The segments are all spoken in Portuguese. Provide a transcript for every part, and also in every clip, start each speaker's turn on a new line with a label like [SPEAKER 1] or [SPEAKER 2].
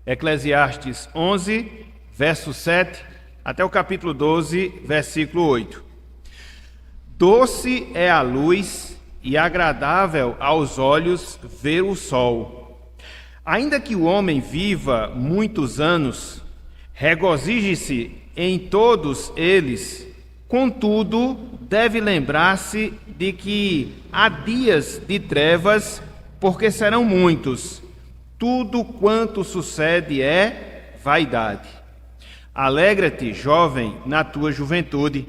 [SPEAKER 1] Eclesiastes 11, verso 7, até o capítulo 12, versículo 8. Doce é a luz e agradável aos olhos ver o sol. Ainda que o homem viva muitos anos, regozije-se em todos eles, contudo, deve lembrar-se de que há dias de trevas, porque serão muitos. Tudo quanto sucede é vaidade. Alegra-te, jovem, na tua juventude,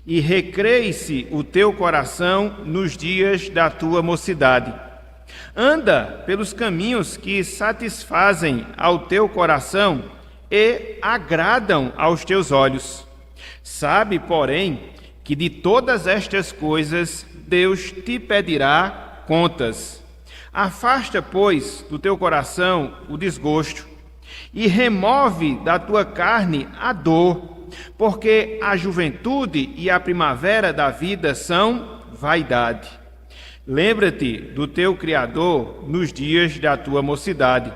[SPEAKER 1] e recreie-se o teu coração nos dias da tua mocidade. Anda pelos caminhos que satisfazem ao teu coração e agradam aos teus olhos. Sabe, porém, que de todas estas coisas Deus te pedirá contas. Afasta, pois, do teu coração o desgosto e remove da tua carne a dor, porque a juventude e a primavera da vida são vaidade. Lembra-te do teu Criador nos dias da tua mocidade,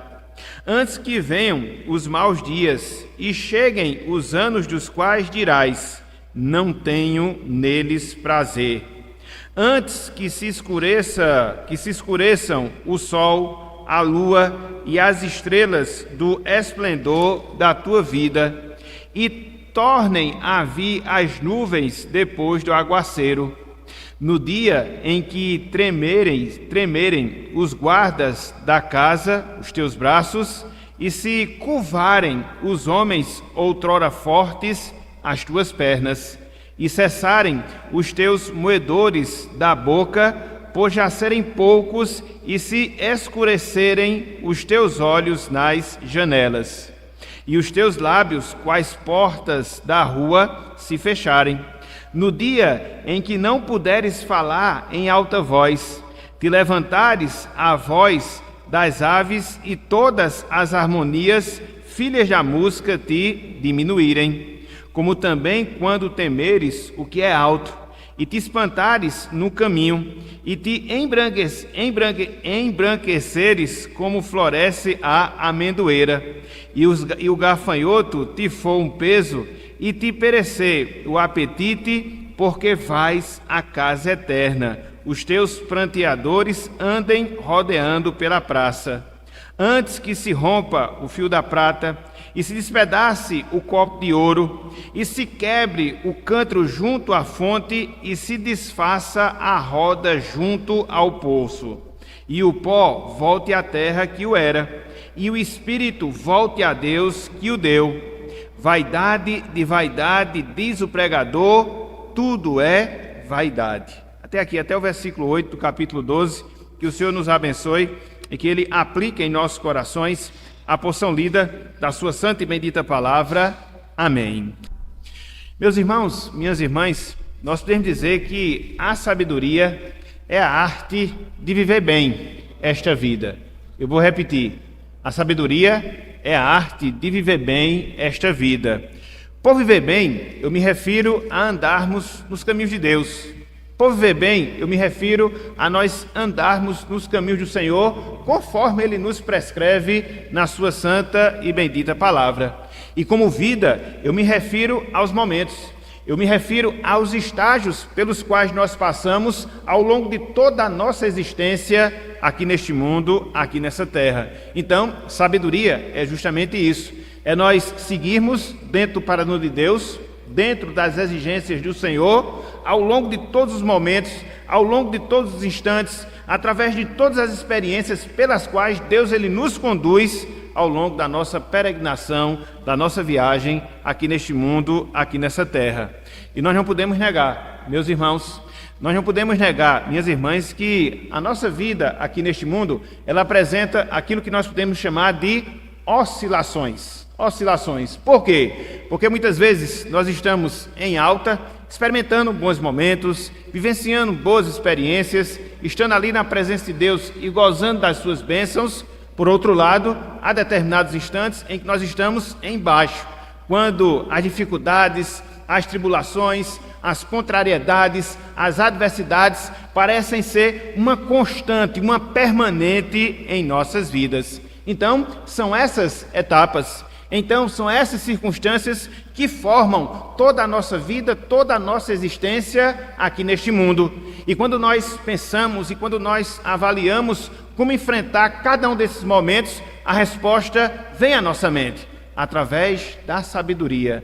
[SPEAKER 1] antes que venham os maus dias e cheguem os anos dos quais dirás: não tenho neles prazer. Antes que se escureçam o sol, a lua e as estrelas do esplendor da tua vida, e tornem a vir as nuvens depois do aguaceiro. No dia em que tremerem os guardas da casa, os teus braços, e se curvarem os homens outrora fortes, as tuas pernas, e cessarem os teus moedores da boca, por já serem poucos, e se escurecerem os teus olhos nas janelas, e os teus lábios, quais portas da rua, se fecharem. No dia em que não puderes falar em alta voz, te levantares a voz das aves e todas as harmonias, filhas da música, te diminuírem. Como também quando temeres o que é alto, e te espantares no caminho, e te embranqueceres como floresce a amendoeira, e o gafanhoto te for um peso, e te perecer o apetite, porque vais à casa eterna. Os teus pranteadores andem rodeando pela praça. Antes que se rompa o fio da prata, e se despedace o copo de ouro, e se quebre o cântaro junto à fonte, e se desfaça a roda junto ao poço, e o pó volte à terra que o era, e o espírito volte a Deus que o deu. Vaidade de vaidade, diz o pregador, tudo é vaidade. Até aqui, até o versículo 8 do capítulo 12, que o Senhor nos abençoe e que Ele aplique em nossos corações a porção lida da sua santa e bendita palavra. Amém. Meus irmãos, minhas irmãs, nós podemos dizer que a sabedoria é a arte de viver bem esta vida. Eu vou repetir. A sabedoria é a arte de viver bem esta vida. Por viver bem, eu me refiro a andarmos nos caminhos de Deus. Por viver bem, eu me refiro a nós andarmos nos caminhos do Senhor, conforme Ele nos prescreve na sua santa e bendita palavra. E como vida, eu me refiro aos momentos, eu me refiro aos estágios pelos quais nós passamos ao longo de toda a nossa existência aqui neste mundo, aqui nessa terra. Então, sabedoria é justamente isso, é nós seguirmos dentro do parâmetro de Deus, dentro das exigências do Senhor, ao longo de todos os momentos, ao longo de todos os instantes, através de todas as experiências pelas quais Deus Ele nos conduz ao longo da nossa peregrinação, da nossa viagem aqui neste mundo, aqui nessa terra. E nós não podemos negar, meus irmãos, nós não podemos negar, minhas irmãs, que a nossa vida aqui neste mundo, ela apresenta aquilo que nós podemos chamar de oscilações. Oscilações. Por quê? Porque muitas vezes nós estamos em alta, experimentando bons momentos, vivenciando boas experiências, estando ali na presença de Deus e gozando das suas bênçãos. Por outro lado, há determinados instantes em que nós estamos em baixo, quando as dificuldades, as tribulações, as contrariedades, as adversidades parecem ser uma constante, uma permanente em nossas vidas. Então, são essas etapas, então são essas circunstâncias que formam toda a nossa vida, toda a nossa existência aqui neste mundo. E quando nós pensamos e quando nós avaliamos como enfrentar cada um desses momentos, a resposta vem à nossa mente, através da sabedoria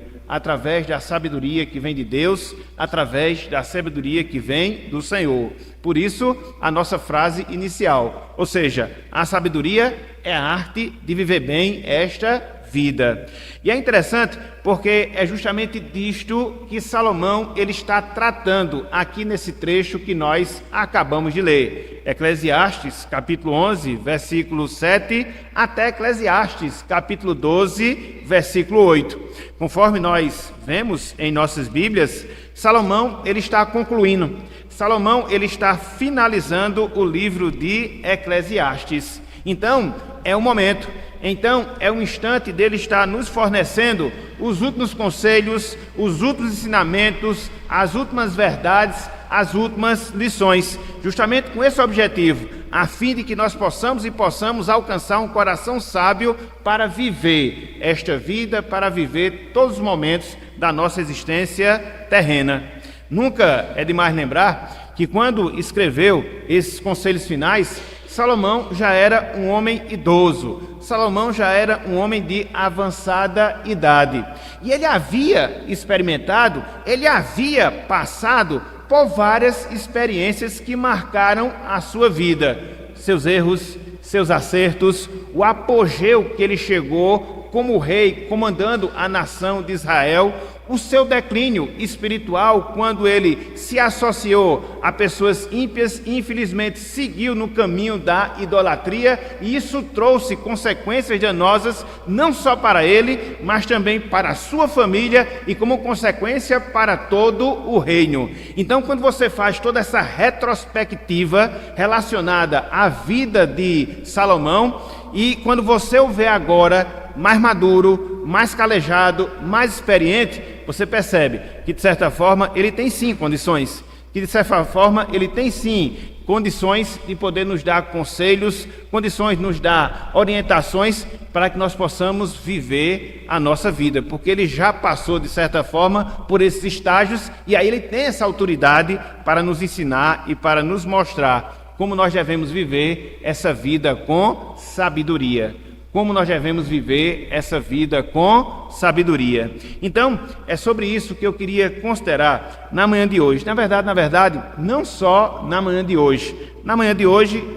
[SPEAKER 1] que vem de Deus, através da sabedoria que vem do Senhor. Por isso, a nossa frase inicial, ou seja, a sabedoria é a arte de viver bem esta vida. E é interessante porque é justamente disto que Salomão ele está tratando aqui nesse trecho que nós acabamos de ler. Eclesiastes, capítulo 11, versículo 7, até Eclesiastes, capítulo 12, versículo 8. Conforme nós vemos em nossas Bíblias, Salomão ele está concluindo. Salomão ele está finalizando o livro de Eclesiastes. Então, é o momento. Então, é o instante dele estar nos fornecendo os últimos conselhos, os últimos ensinamentos, as últimas verdades, as últimas lições, justamente com esse objetivo, a fim de que nós possamos alcançar um coração sábio para viver esta vida, para viver todos os momentos da nossa existência terrena. Nunca é demais lembrar que quando escreveu esses conselhos finais, Salomão já era um homem idoso, Salomão já era um homem de avançada idade. E ele havia experimentado, ele havia passado por várias experiências que marcaram a sua vida. Seus erros, seus acertos, o apogeu que ele chegou como rei, comandando a nação de Israel, o seu declínio espiritual quando ele se associou a pessoas ímpias e infelizmente seguiu no caminho da idolatria, e isso trouxe consequências danosas não só para ele, mas também para a sua família e como consequência para todo o reino. Então, quando você faz toda essa retrospectiva relacionada à vida de Salomão, e quando você o vê agora mais maduro, mais calejado, mais experiente, você percebe que, de certa forma, ele tem sim condições, que, de certa forma, ele tem sim condições de poder nos dar conselhos, condições de nos dar orientações para que nós possamos viver a nossa vida, porque ele já passou, de certa forma, por esses estágios, e aí ele tem essa autoridade para nos ensinar e para nos mostrar como nós devemos viver essa vida com sabedoria. Como nós devemos viver essa vida com sabedoria. Então, é sobre isso que eu queria considerar na manhã de hoje. Na verdade, não só na manhã de hoje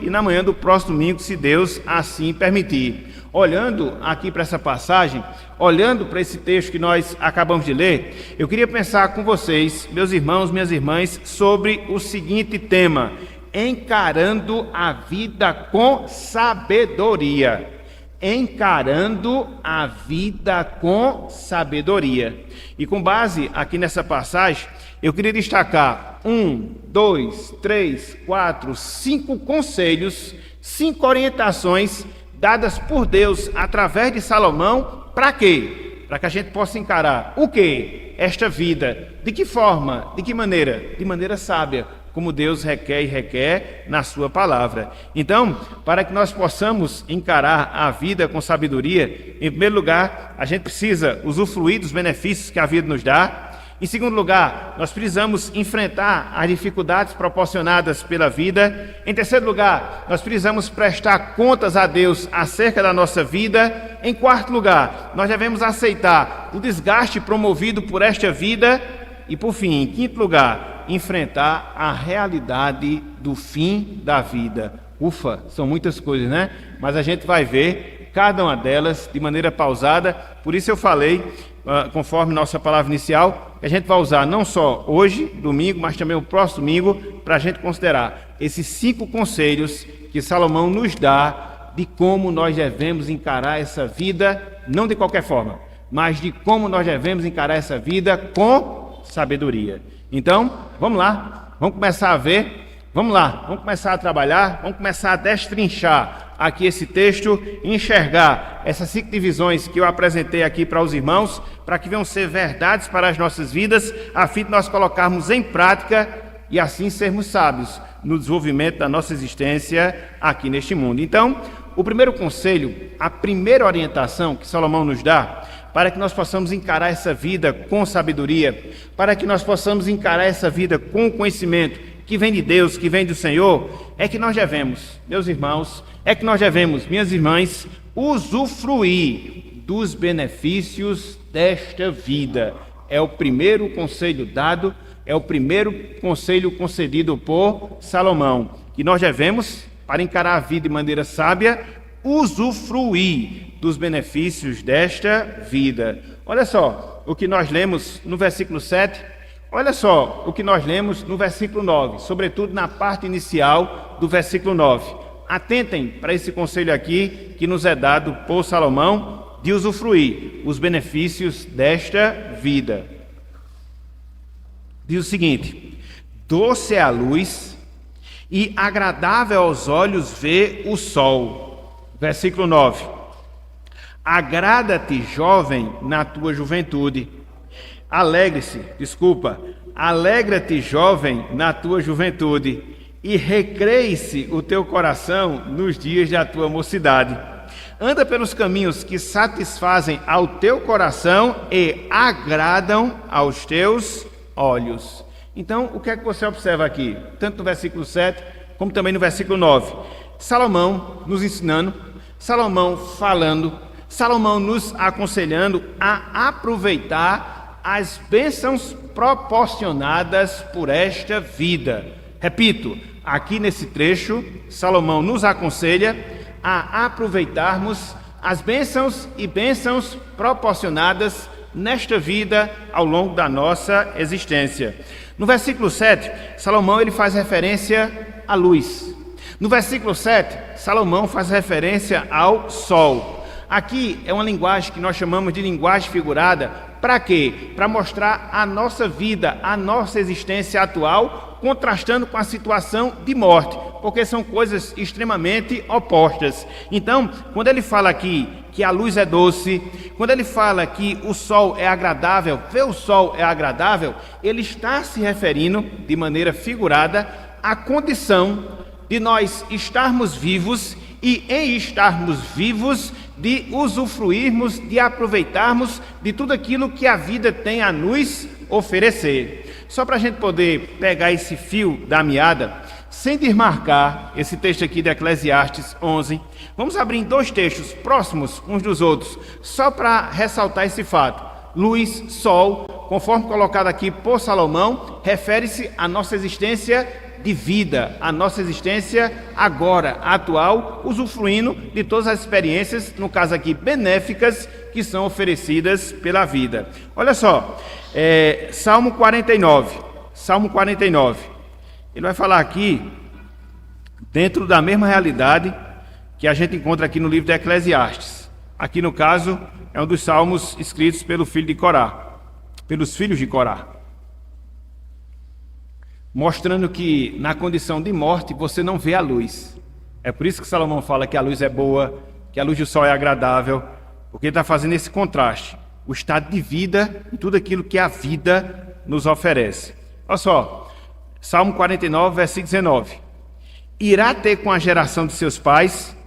[SPEAKER 1] e na manhã do próximo domingo, se Deus assim permitir. Olhando aqui para essa passagem, olhando para esse texto que nós acabamos de ler, eu queria pensar com vocês, meus irmãos, minhas irmãs, sobre o seguinte tema: encarando a vida com sabedoria. Encarando a vida com sabedoria. E com base aqui nessa passagem, eu queria destacar 1, 2, 3, 4, 5 conselhos, 5 orientações dadas por Deus através de Salomão. Para quê? Para que a gente possa encarar o quê? Esta vida. De que forma? De que maneira? De maneira sábia, como Deus requer e requer na sua palavra. Então, para que nós possamos encarar a vida com sabedoria, em primeiro lugar, a gente precisa usufruir dos benefícios que a vida nos dá. Em segundo lugar, nós precisamos enfrentar as dificuldades proporcionadas pela vida. Em terceiro lugar, nós precisamos prestar contas a Deus acerca da nossa vida. Em quarto lugar, nós devemos aceitar o desgaste promovido por esta vida. E por fim, em quinto lugar, enfrentar a realidade do fim da vida. Ufa, são muitas coisas, né? Mas a gente vai ver cada uma delas de maneira pausada. Por isso eu falei, conforme nossa palavra inicial, que a gente vai usar não só hoje, domingo, mas também o próximo domingo, para a gente considerar esses 5 conselhos que Salomão nos dá de como nós devemos encarar essa vida, não de qualquer forma, mas de como nós devemos encarar essa vida com sabedoria. Então, vamos lá, vamos começar a ver, vamos lá, vamos começar a trabalhar, vamos começar a destrinchar aqui esse texto e enxergar essas 5 divisões que eu apresentei aqui para os irmãos, para que venham ser verdades para as nossas vidas, a fim de nós colocarmos em prática e assim sermos sábios no desenvolvimento da nossa existência aqui neste mundo. Então, o primeiro conselho, a primeira orientação que Salomão nos dá, para que nós possamos encarar essa vida com sabedoria, para que nós possamos encarar essa vida com conhecimento que vem de Deus, que vem do Senhor, é que nós devemos, meus irmãos, minhas irmãs, usufruir dos benefícios desta vida. É o primeiro conselho dado, é o primeiro conselho concedido por Salomão, que nós devemos, para encarar a vida de maneira sábia, usufruir dos benefícios desta vida. Olha só o que nós lemos no versículo 7, olha só o que nós lemos no versículo 9, sobretudo na parte inicial do versículo 9. Atentem para esse conselho aqui que nos é dado por Salomão, de usufruir os benefícios desta vida. Diz o seguinte: doce é a luz e agradável aos olhos ver o sol. Versículo 9. Agrada-te, jovem, na tua juventude. Alegra-te, jovem, na tua juventude, e recreie-se o teu coração nos dias da tua mocidade. Anda pelos caminhos que satisfazem ao teu coração e agradam aos teus olhos. Então, o que é que você observa aqui? Tanto no versículo 7, como também no versículo 9. Salomão nos ensinando, Salomão falando, Salomão nos aconselhando a aproveitar as bênçãos proporcionadas por esta vida. Repito, aqui nesse trecho, Salomão nos aconselha a aproveitarmos as bênçãos e bênçãos proporcionadas nesta vida ao longo da nossa existência. No versículo 7, Salomão ele faz referência à luz. No versículo 7, Salomão faz referência ao sol. Aqui é uma linguagem que nós chamamos de linguagem figurada. Para quê? Para mostrar a nossa vida, a nossa existência atual, contrastando com a situação de morte, porque são coisas extremamente opostas. Então, quando ele fala aqui que a luz é doce, quando ele fala que o sol é agradável, ver o sol é agradável, ele está se referindo, de maneira figurada, à condição de nós estarmos vivos e, em estarmos vivos, de usufruirmos, de aproveitarmos de tudo aquilo que a vida tem a nos oferecer. Só para a gente poder pegar esse fio da meada, sem desmarcar esse texto aqui de Eclesiastes 11, vamos abrir em dois textos próximos uns dos outros, só para ressaltar esse fato. Luz, sol, conforme colocado aqui por Salomão, refere-se à nossa existência de vida, a nossa existência agora, atual, usufruindo de todas as experiências, no caso aqui, benéficas, que são oferecidas pela vida. Olha só, Salmo 49, ele vai falar aqui, dentro da mesma realidade que a gente encontra aqui no livro de Eclesiastes. Aqui, no caso, é um dos salmos escritos pelos filhos de Corá. Mostrando que na condição de morte você não vê a luz. É por isso que Salomão fala que a luz é boa, que a luz do sol é agradável, porque ele está fazendo esse contraste, o estado de vida e tudo aquilo que a vida nos oferece. Olha só, Salmo 49, versículo 19. Irá ter com a geração de seus pais,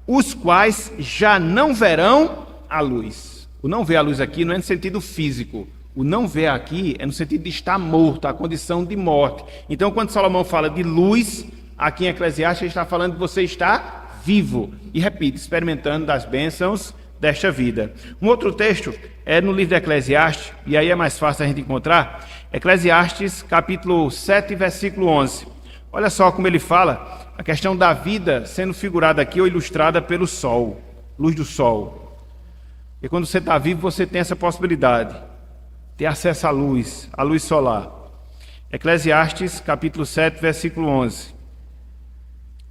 [SPEAKER 1] os quais já não verão a luz. O não ver a luz aqui não é no sentido físico. O não ver aqui é no sentido de estar morto, a condição de morte. Então, quando Salomão fala de luz, aqui em Eclesiastes, ele está falando de você estar vivo. E repito, experimentando das bênçãos desta vida. Um outro texto é no livro de Eclesiastes, e aí é mais fácil a gente encontrar, Eclesiastes capítulo 7, versículo 11. Olha só como ele fala, a questão da vida sendo figurada aqui ou ilustrada pelo sol, luz do sol. E quando você está vivo, você tem essa possibilidade, ter acesso à luz solar. Eclesiastes capítulo 7, versículo 11.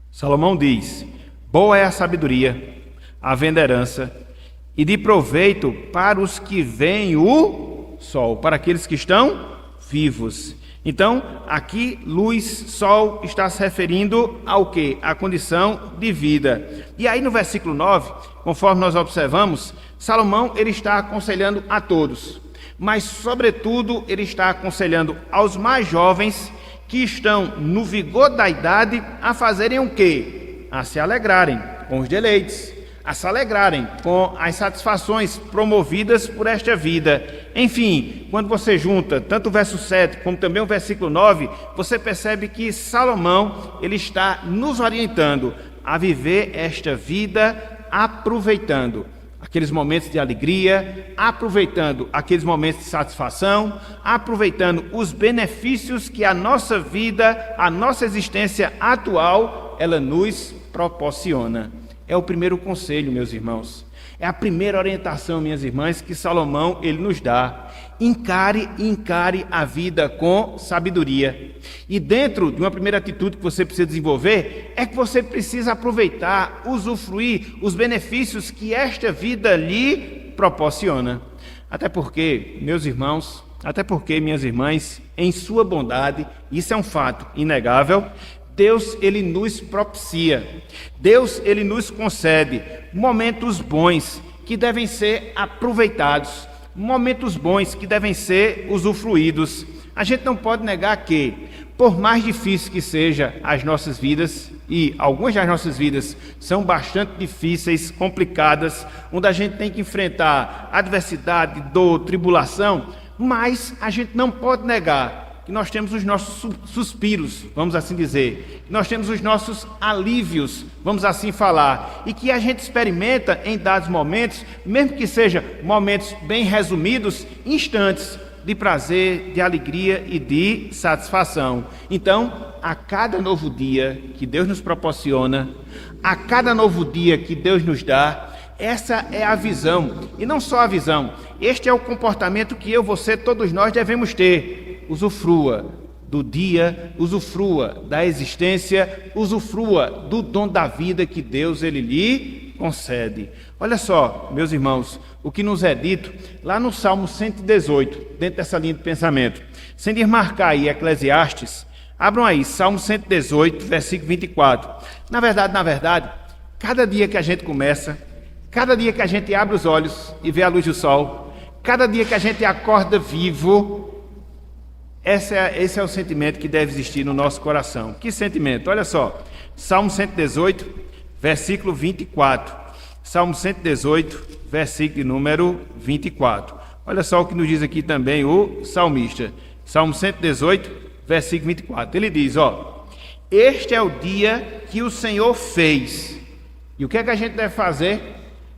[SPEAKER 1] Salomão diz: boa é a sabedoria, havendo herança, e de proveito para os que veem o sol, para aqueles que estão vivos. Então, aqui, luz, sol, está se referindo ao quê? À condição de vida. E aí no versículo 9, conforme nós observamos, Salomão ele está aconselhando a todos, mas sobretudo ele está aconselhando aos mais jovens que estão no vigor da idade a fazerem o quê? A se alegrarem com os deleites, a se alegrarem com as satisfações promovidas por esta vida. Enfim, quando você junta tanto o verso 7 como também o versículo 9, você percebe que Salomão ele está nos orientando a viver esta vida aproveitando aqueles momentos de alegria, aproveitando aqueles momentos de satisfação, aproveitando os benefícios que a nossa vida, a nossa existência atual, ela nos proporciona. É o primeiro conselho, meus irmãos. É a primeira orientação, minhas irmãs, que Salomão ele nos dá. Encare a vida com sabedoria. E dentro de uma primeira atitude que você precisa desenvolver, é que você precisa aproveitar, usufruir os benefícios que esta vida lhe proporciona. Até porque, meus irmãos, minhas irmãs, em sua bondade, isso é um fato inegável, Deus, ele nos propicia, Deus, ele nos concede momentos bons que devem ser aproveitados, momentos bons que devem ser usufruídos. A gente não pode negar que, por mais difícil que seja as nossas vidas, e algumas das nossas vidas são bastante difíceis, complicadas, onde a gente tem que enfrentar adversidade, dor, tribulação, mas a gente não pode negar que nós temos os nossos suspiros, vamos assim dizer, nós temos os nossos alívios, vamos assim falar, e que a gente experimenta em dados momentos, mesmo que sejam momentos bem resumidos, instantes de prazer, de alegria e de satisfação. Então, a cada novo dia que Deus nos proporciona, a cada novo dia que Deus nos dá, essa é a visão, e não só a visão, este é o comportamento que eu, você, todos nós devemos ter. Usufrua do dia, usufrua da existência, usufrua do dom da vida que Deus ele lhe concede. Olha só, meus irmãos, o que nos é dito lá no Salmo 118, dentro dessa linha de pensamento. Sem desmarcar aí Eclesiastes, abram aí, Salmo 118, versículo 24. Na verdade, cada dia que a gente começa, cada dia que a gente abre os olhos e vê a luz do sol, cada dia que a gente acorda vivo, esse é o sentimento que deve existir no nosso coração. Que sentimento? Olha só, Salmo 118, versículo 24. Salmo 118, versículo número 24. Olha só o que nos diz aqui também o salmista. Salmo 118, versículo 24. Ele diz, este é o dia que o Senhor fez. E o que é que a gente deve fazer?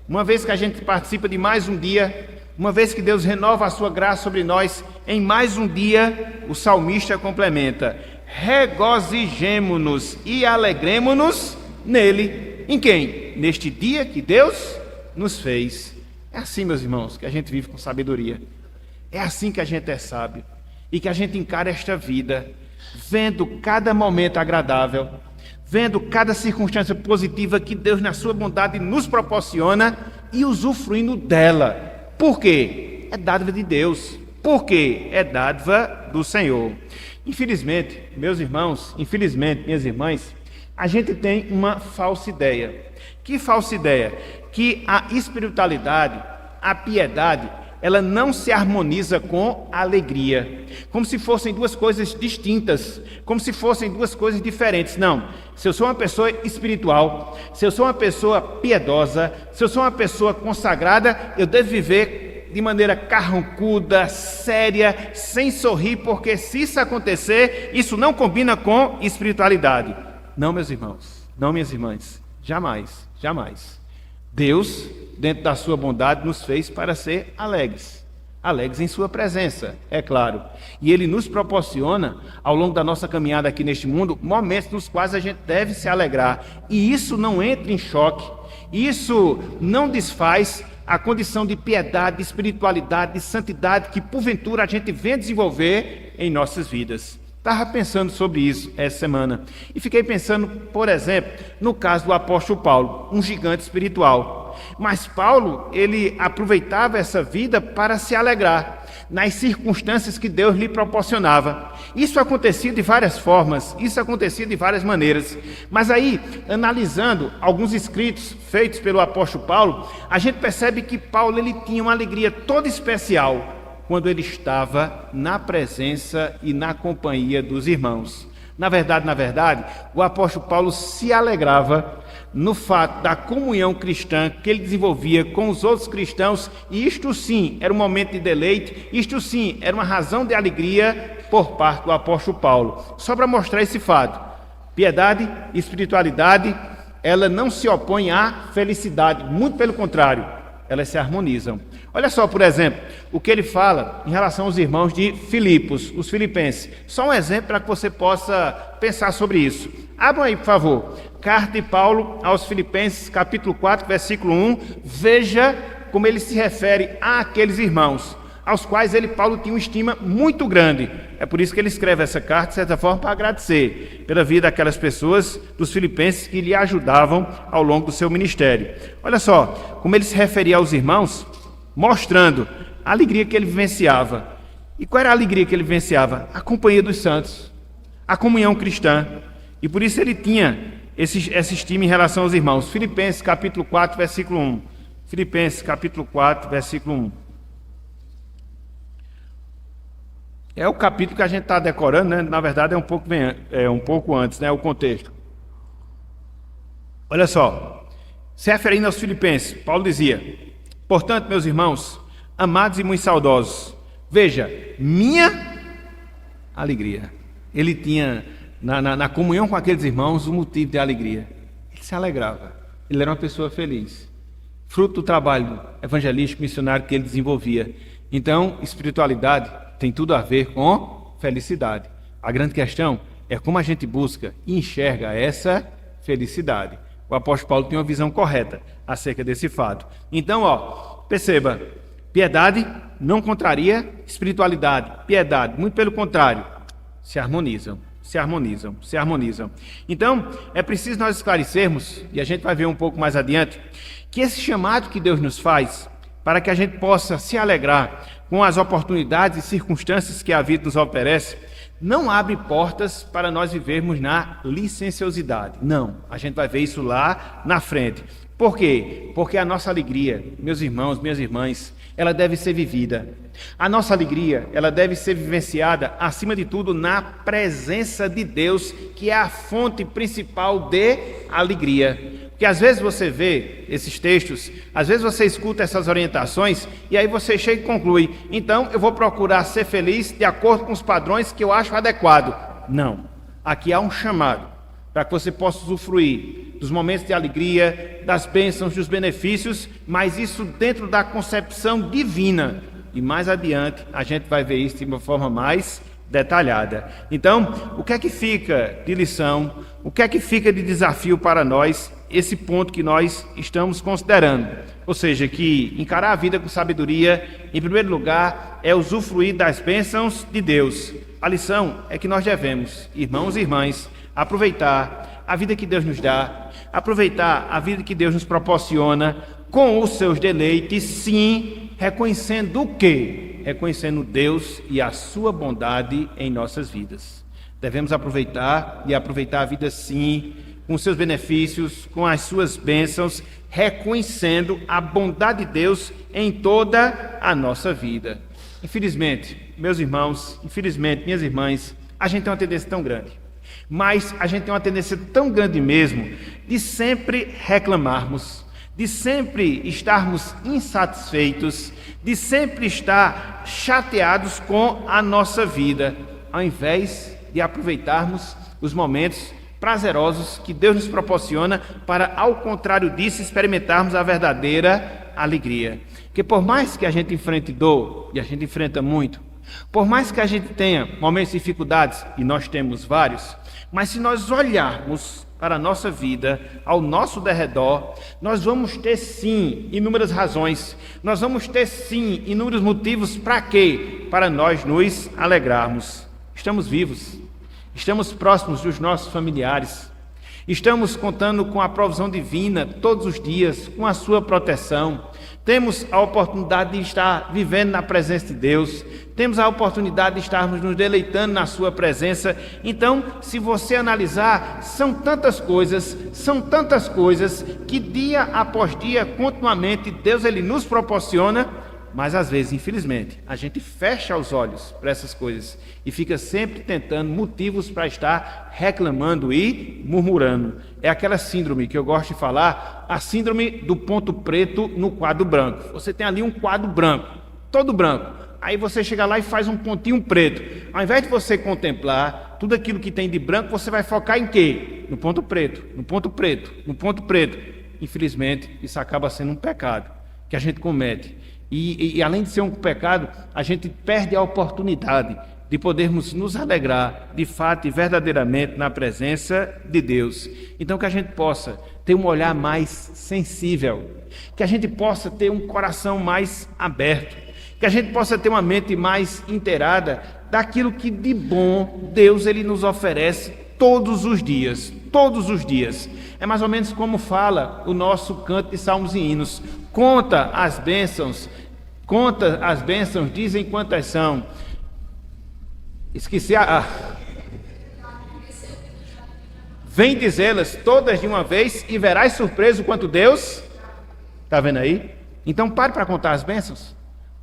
[SPEAKER 1] Uma vez que a gente participa de mais um dia, uma vez que Deus renova a sua graça sobre nós, em mais um dia, o salmista complementa, regozijemo-nos e alegremo-nos nele. Em quem? Neste dia que Deus nos fez. É assim, meus irmãos, que a gente vive com sabedoria. É assim que a gente é sábio. E que a gente encara esta vida, vendo cada momento agradável, vendo cada circunstância positiva que Deus, na sua bondade, nos proporciona e usufruindo dela. Por quê? É dádiva de Deus. Por quê? É dádiva do Senhor. Infelizmente, meus irmãos, minhas irmãs, a gente tem uma falsa ideia. Que falsa ideia? Que a espiritualidade, a piedade, ela não se harmoniza com a alegria. Como se fossem duas coisas distintas, como se fossem duas coisas diferentes. Não. Se eu sou uma pessoa espiritual, se eu sou uma pessoa piedosa, se eu sou uma pessoa consagrada, eu devo viver de maneira carrancuda, séria, sem sorrir, porque se isso acontecer, isso não combina com espiritualidade. Não, meus irmãos, não, minhas irmãs, jamais, jamais. Deus, dentro da sua bondade, nos fez para ser alegres. Alegres em sua presença, é claro. E Ele nos proporciona, ao longo da nossa caminhada aqui neste mundo, momentos nos quais a gente deve se alegrar. E isso não entra em choque. Isso não desfaz a condição de piedade, de espiritualidade, de santidade que, porventura, a gente vem desenvolver em nossas vidas. Estava pensando sobre isso essa semana. E fiquei pensando, por exemplo, no caso do apóstolo Paulo, um gigante espiritual. Mas Paulo, ele aproveitava essa vida para se alegrar nas circunstâncias que Deus lhe proporcionava. Isso acontecia de várias formas, isso acontecia de várias maneiras. Mas aí, analisando alguns escritos feitos pelo apóstolo Paulo, a gente percebe que Paulo ele tinha uma alegria toda especial quando ele estava na presença e na companhia dos irmãos. Na verdade, o apóstolo Paulo se alegrava no fato da comunhão cristã que ele desenvolvia com os outros cristãos, e isto sim era um momento de deleite, isto sim era uma razão de alegria por parte do apóstolo Paulo. Só para mostrar esse fato, piedade e espiritualidade, ela não se opõem à felicidade, muito pelo contrário, elas se harmonizam. Olha só, por exemplo, o que ele fala em relação aos irmãos de Filipos, os filipenses. Só um exemplo para que você possa pensar sobre isso. Abram aí, por favor. Carta de Paulo aos Filipenses, capítulo 4, versículo 1. Veja como ele se refere àqueles irmãos, aos quais Paulo tinha uma estima muito grande. É por isso que ele escreve essa carta, de certa forma, para agradecer pela vida daquelas pessoas, dos filipenses, que lhe ajudavam ao longo do seu ministério. Olha só, como ele se referia aos irmãos, mostrando a alegria que ele vivenciava. E qual era a alegria que ele vivenciava? A companhia dos santos, a comunhão cristã. E por isso ele tinha essa estima em relação aos irmãos. Filipenses, capítulo 4, versículo 1. Filipenses, capítulo 4, versículo 1. É o capítulo que a gente está decorando, né? Na verdade, é um pouco antes, né? O contexto. Olha só, se referindo aos filipenses, Paulo dizia: portanto, meus irmãos, amados e muito saudosos, veja, minha alegria. Ele tinha, na comunhão com aqueles irmãos, um motivo de alegria. Ele se alegrava, ele era uma pessoa feliz, fruto do trabalho evangelístico, missionário que ele desenvolvia. Então, espiritualidade tem tudo a ver com felicidade. A grande questão é como a gente busca e enxerga essa felicidade. O apóstolo Paulo tem uma visão correta acerca desse fato. Então, perceba, piedade não contraria espiritualidade. Piedade, muito pelo contrário, se harmonizam. Então, é preciso nós esclarecermos, e a gente vai ver um pouco mais adiante, que esse chamado que Deus nos faz, para que a gente possa se alegrar com as oportunidades e circunstâncias que a vida nos oferece, não abre portas para nós vivermos na licenciosidade. Não, a gente vai ver isso lá na frente. Por quê? Porque a nossa alegria, meus irmãos, minhas irmãs, ela deve ser vivida. A nossa alegria, ela deve ser vivenciada, acima de tudo, na presença de Deus, que é a fonte principal de alegria. Porque às vezes você vê esses textos, às vezes você escuta essas orientações e aí você chega e conclui: então eu vou procurar ser feliz de acordo com os padrões que eu acho adequado. Não, aqui há um chamado para que você possa usufruir dos momentos de alegria, das bênçãos, dos benefícios, mas isso dentro da concepção divina. E mais adiante a gente vai ver isso de uma forma mais detalhada. Então, o que é que fica de lição? O que é que fica de desafio para nós? Esse ponto que nós estamos considerando, ou seja, que encarar a vida com sabedoria, em primeiro lugar, é usufruir das bênçãos de Deus. A lição é que nós devemos, irmãos e irmãs, aproveitar a vida que Deus nos dá, aproveitar a vida que Deus nos proporciona com os seus deleites, sim, reconhecendo o quê? Reconhecendo Deus e a sua bondade em nossas vidas. Devemos aproveitar a vida sim, com seus benefícios, com as suas bênçãos, reconhecendo a bondade de Deus em toda a nossa vida. Infelizmente, meus irmãos, infelizmente, minhas irmãs, a gente tem uma tendência tão grande, mas a gente tem uma tendência tão grande mesmo, de sempre reclamarmos, de sempre estarmos insatisfeitos, de sempre estar chateados com a nossa vida, ao invés de aproveitarmos os momentos prazerosos que Deus nos proporciona para, ao contrário disso, experimentarmos a verdadeira alegria. Porque por mais que a gente enfrente dor, e a gente enfrenta muito, por mais que a gente tenha momentos de dificuldades, e nós temos vários, mas se nós olharmos para a nossa vida, ao nosso derredor, nós vamos ter sim inúmeras razões, nós vamos ter sim inúmeros motivos para quê? Para nós nos alegrarmos. Estamos vivos, estamos próximos dos nossos familiares, estamos contando com a provisão divina todos os dias, com a sua proteção, temos a oportunidade de estar vivendo na presença de Deus, temos a oportunidade de estarmos nos deleitando na sua presença. Então, se você analisar, são tantas coisas que dia após dia, continuamente, Deus ele nos proporciona, Mas às vezes, infelizmente, a gente fecha os olhos para essas coisas e fica sempre tentando motivos para estar reclamando e murmurando. É aquela síndrome que eu gosto de falar, a síndrome do ponto preto no quadro branco. Você tem ali um quadro branco, todo branco. Aí você chega lá e faz um pontinho preto. Ao invés de você contemplar tudo aquilo que tem de branco, você vai focar em quê? No ponto preto, no ponto preto, no ponto preto. Infelizmente, isso acaba sendo um pecado que a gente comete. E além de ser um pecado, a gente perde a oportunidade de podermos nos alegrar de fato e verdadeiramente na presença de Deus. Então que a gente possa ter um olhar mais sensível, que a gente possa ter um coração mais aberto, que a gente possa ter uma mente mais inteirada daquilo que de bom Deus ele nos oferece todos os dias, todos os dias. É mais ou menos como fala o nosso canto de salmos e hinos. Conta as bênçãos, dizem quantas são. Esqueci Vem dizê-las todas de uma vez e verás surpreso quanto Deus. Está vendo aí? Então pare para contar as bênçãos,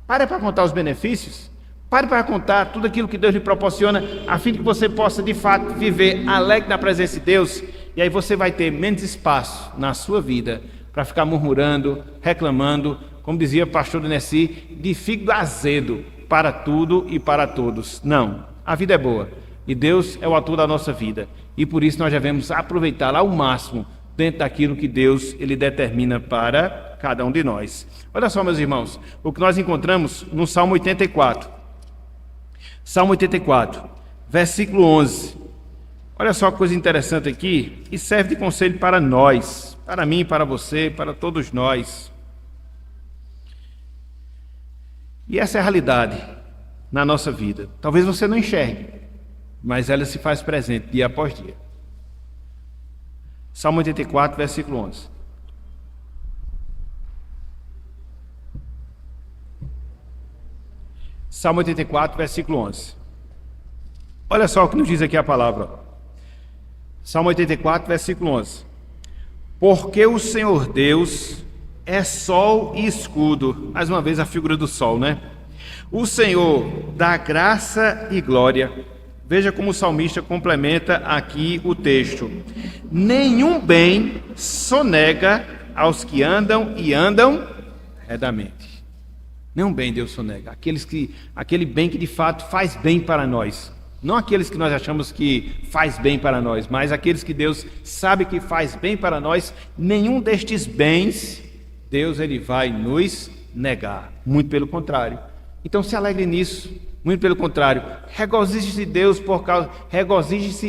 [SPEAKER 1] pare para contar os benefícios, pare para contar tudo aquilo que Deus lhe proporciona, a fim de que você possa de fato viver alegre na presença de Deus. E aí você vai ter menos espaço na sua vida para ficar murmurando, reclamando, como dizia o pastor Nessi, de fígado azedo para tudo e para todos. Não, a vida é boa e Deus é o autor da nossa vida e por isso nós devemos aproveitá-la ao máximo dentro daquilo que Deus ele determina para cada um de nós. Olha só, meus irmãos, o que nós encontramos no Salmo 84. Salmo 84, versículo 11. Olha só que coisa interessante aqui, e serve de conselho para nós, para mim, para você, para todos nós. E essa é a realidade na nossa vida. Talvez você não enxergue, mas ela se faz presente dia após dia. Salmo 84, versículo 11. Salmo 84, versículo 11. Olha só o que nos diz aqui a palavra. Salmo 84, versículo 11. Porque o Senhor Deus é sol e escudo. Mais uma vez a figura do sol, né? O Senhor dá graça e glória. Veja como o salmista complementa aqui o texto. Nenhum bem sonega aos que andam e andam retamente. Nenhum bem Deus sonega. Aquele bem que de fato faz bem para nós. Não aqueles que nós achamos que faz bem para nós, mas aqueles que Deus sabe que faz bem para nós. Nenhum destes bens Deus ele vai nos negar. Muito pelo contrário. Então se alegre nisso. Muito pelo contrário. Regozije-se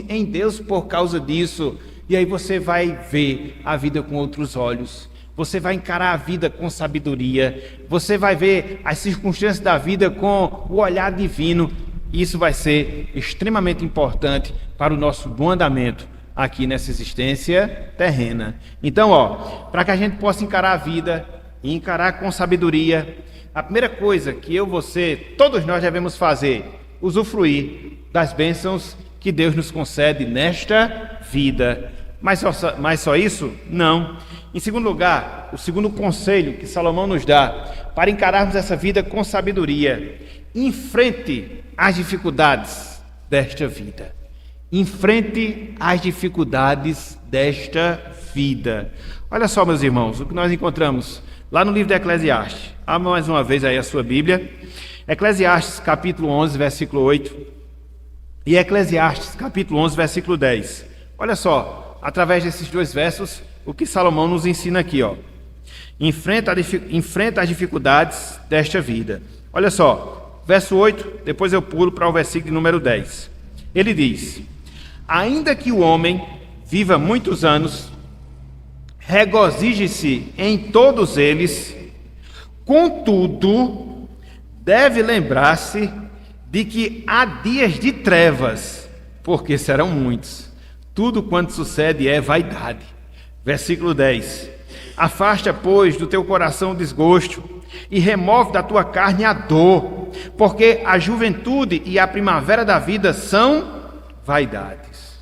[SPEAKER 1] em Deus por causa disso. E aí você vai ver a vida com outros olhos. Você vai encarar a vida com sabedoria. Você vai ver as circunstâncias da vida com o olhar divino. Isso vai ser extremamente importante para o nosso bom andamento aqui nessa existência terrena. Então, para que a gente possa encarar a vida e encarar com sabedoria, a primeira coisa que você, todos nós devemos fazer, usufruir das bênçãos que Deus nos concede nesta vida. Mas só isso? Não. Em segundo lugar, o segundo conselho que Salomão nos dá para encararmos essa vida com sabedoria: enfrente as dificuldades desta vida. Enfrente as dificuldades desta vida. Olha só, meus irmãos, o que nós encontramos lá no livro de Eclesiastes. Abra mais uma vez aí a sua Bíblia. Eclesiastes, capítulo 11, versículo 8. E Eclesiastes, capítulo 11, versículo 10. Olha só, através desses dois versos, o que Salomão nos ensina aqui, Enfrenta as dificuldades desta vida. Olha só, verso 8, depois eu pulo para o versículo número 10. Ele diz: ainda que o homem viva muitos anos, regozije-se em todos eles, contudo, deve lembrar-se de que há dias de trevas, porque serão muitos. Tudo quanto sucede é vaidade. Versículo 10. Afasta, pois, do teu coração o desgosto e remove da tua carne a dor, porque a juventude e a primavera da vida são vaidades.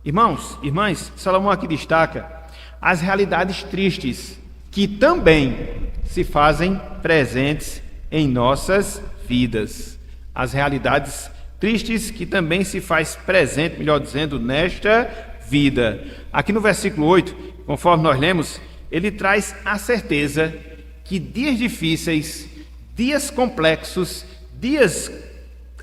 [SPEAKER 1] Irmãos, irmãs, Salomão aqui destaca as realidades tristes que também se fazem presentes em nossas vidas. As realidades tristes que também se faz presente, melhor dizendo, nesta vida. Aqui no versículo 8, conforme nós lemos, ele traz a certeza que dias difíceis, dias complexos, dias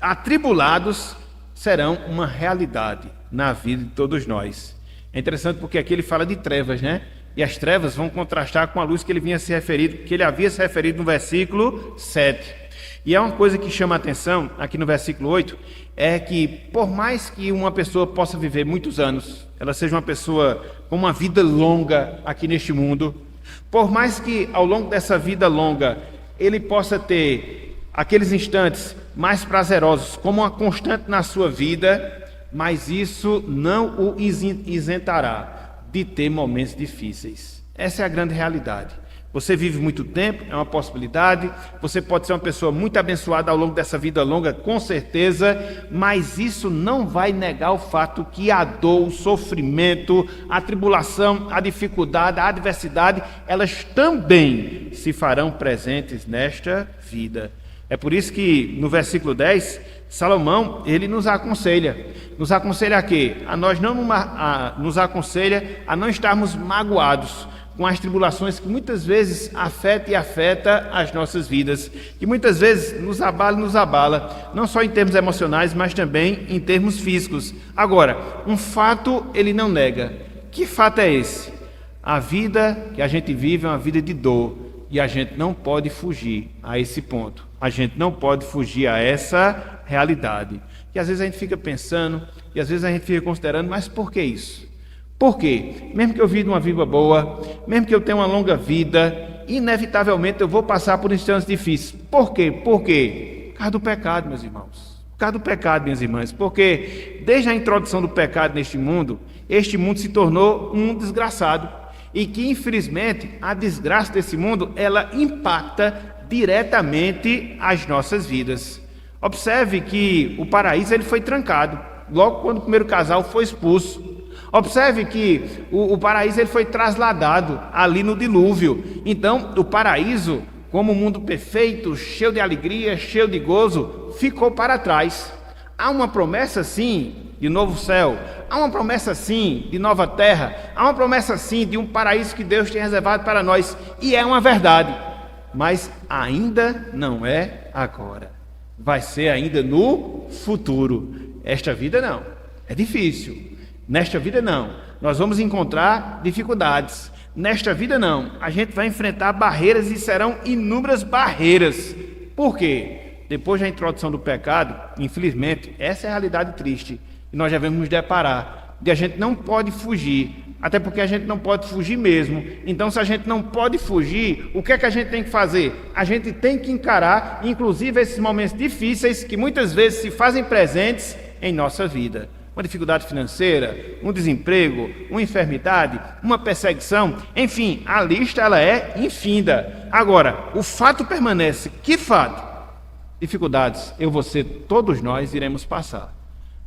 [SPEAKER 1] atribulados serão uma realidade na vida de todos nós. É interessante porque aqui ele fala de trevas, né? E as trevas vão contrastar com a luz que ele havia se referido no versículo 7. E é uma coisa que chama a atenção aqui no versículo 8, é que por mais que uma pessoa possa viver muitos anos, ela seja uma pessoa com uma vida longa aqui neste mundo, por mais que ao longo dessa vida longa ele possa ter aqueles instantes mais prazerosos como uma constante na sua vida, mas isso não o isentará de ter momentos difíceis. Essa é a grande realidade. Você vive muito tempo, é uma possibilidade, você pode ser uma pessoa muito abençoada ao longo dessa vida longa, com certeza, mas isso não vai negar o fato que a dor, o sofrimento, a tribulação, a dificuldade, a adversidade, elas também se farão presentes nesta vida. É por isso que no versículo 10, Salomão, ele nos aconselha a quê? Nos aconselha a não estarmos magoados com as tribulações que muitas vezes afeta as nossas vidas, que muitas vezes nos abala, não só em termos emocionais, mas também em termos físicos. Agora, um fato ele não nega. Que fato é esse? A vida que a gente vive é uma vida de dor, e a gente não pode fugir a esse ponto. A gente não pode fugir a essa realidade. E às vezes a gente fica pensando, e às vezes a gente fica considerando, mas por que isso? Por quê? Mesmo que eu viva uma vida boa, mesmo que eu tenha uma longa vida, inevitavelmente eu vou passar por instantes difíceis. Por quê? Por quê? Por causa do pecado, meus irmãos. Por causa do pecado, minhas irmãs. Porque desde a introdução do pecado neste mundo, este mundo se tornou um mundo desgraçado. E que, infelizmente, a desgraça desse mundo, ela impacta diretamente as nossas vidas. Observe que o paraíso ele foi trancado, logo quando o primeiro casal foi expulso. Observe que o paraíso ele foi trasladado ali no dilúvio. Então, o paraíso, como um mundo perfeito, cheio de alegria, cheio de gozo, ficou para trás. Há uma promessa, sim, de novo céu. Há uma promessa, sim, de nova terra. Há uma promessa, sim, de um paraíso que Deus tem reservado para nós. E é uma verdade. Mas ainda não é agora. Vai ser ainda no futuro. Esta vida não. É difícil. Nesta vida não, nós vamos encontrar dificuldades. Nesta vida não, a gente vai enfrentar barreiras e serão inúmeras barreiras. Por quê? Depois da introdução do pecado, infelizmente, essa é a realidade triste. E nós já vamos nos deparar. E a gente não pode fugir, até porque a gente não pode fugir mesmo. Então, se a gente não pode fugir, o que é que a gente tem que fazer? A gente tem que encarar, inclusive, esses momentos difíceis que muitas vezes se fazem presentes em nossa vida. Uma dificuldade financeira, um desemprego, uma enfermidade, uma perseguição, enfim, a lista ela é infinda. Agora, o fato permanece. Que fato? Dificuldades, você, todos nós iremos passar.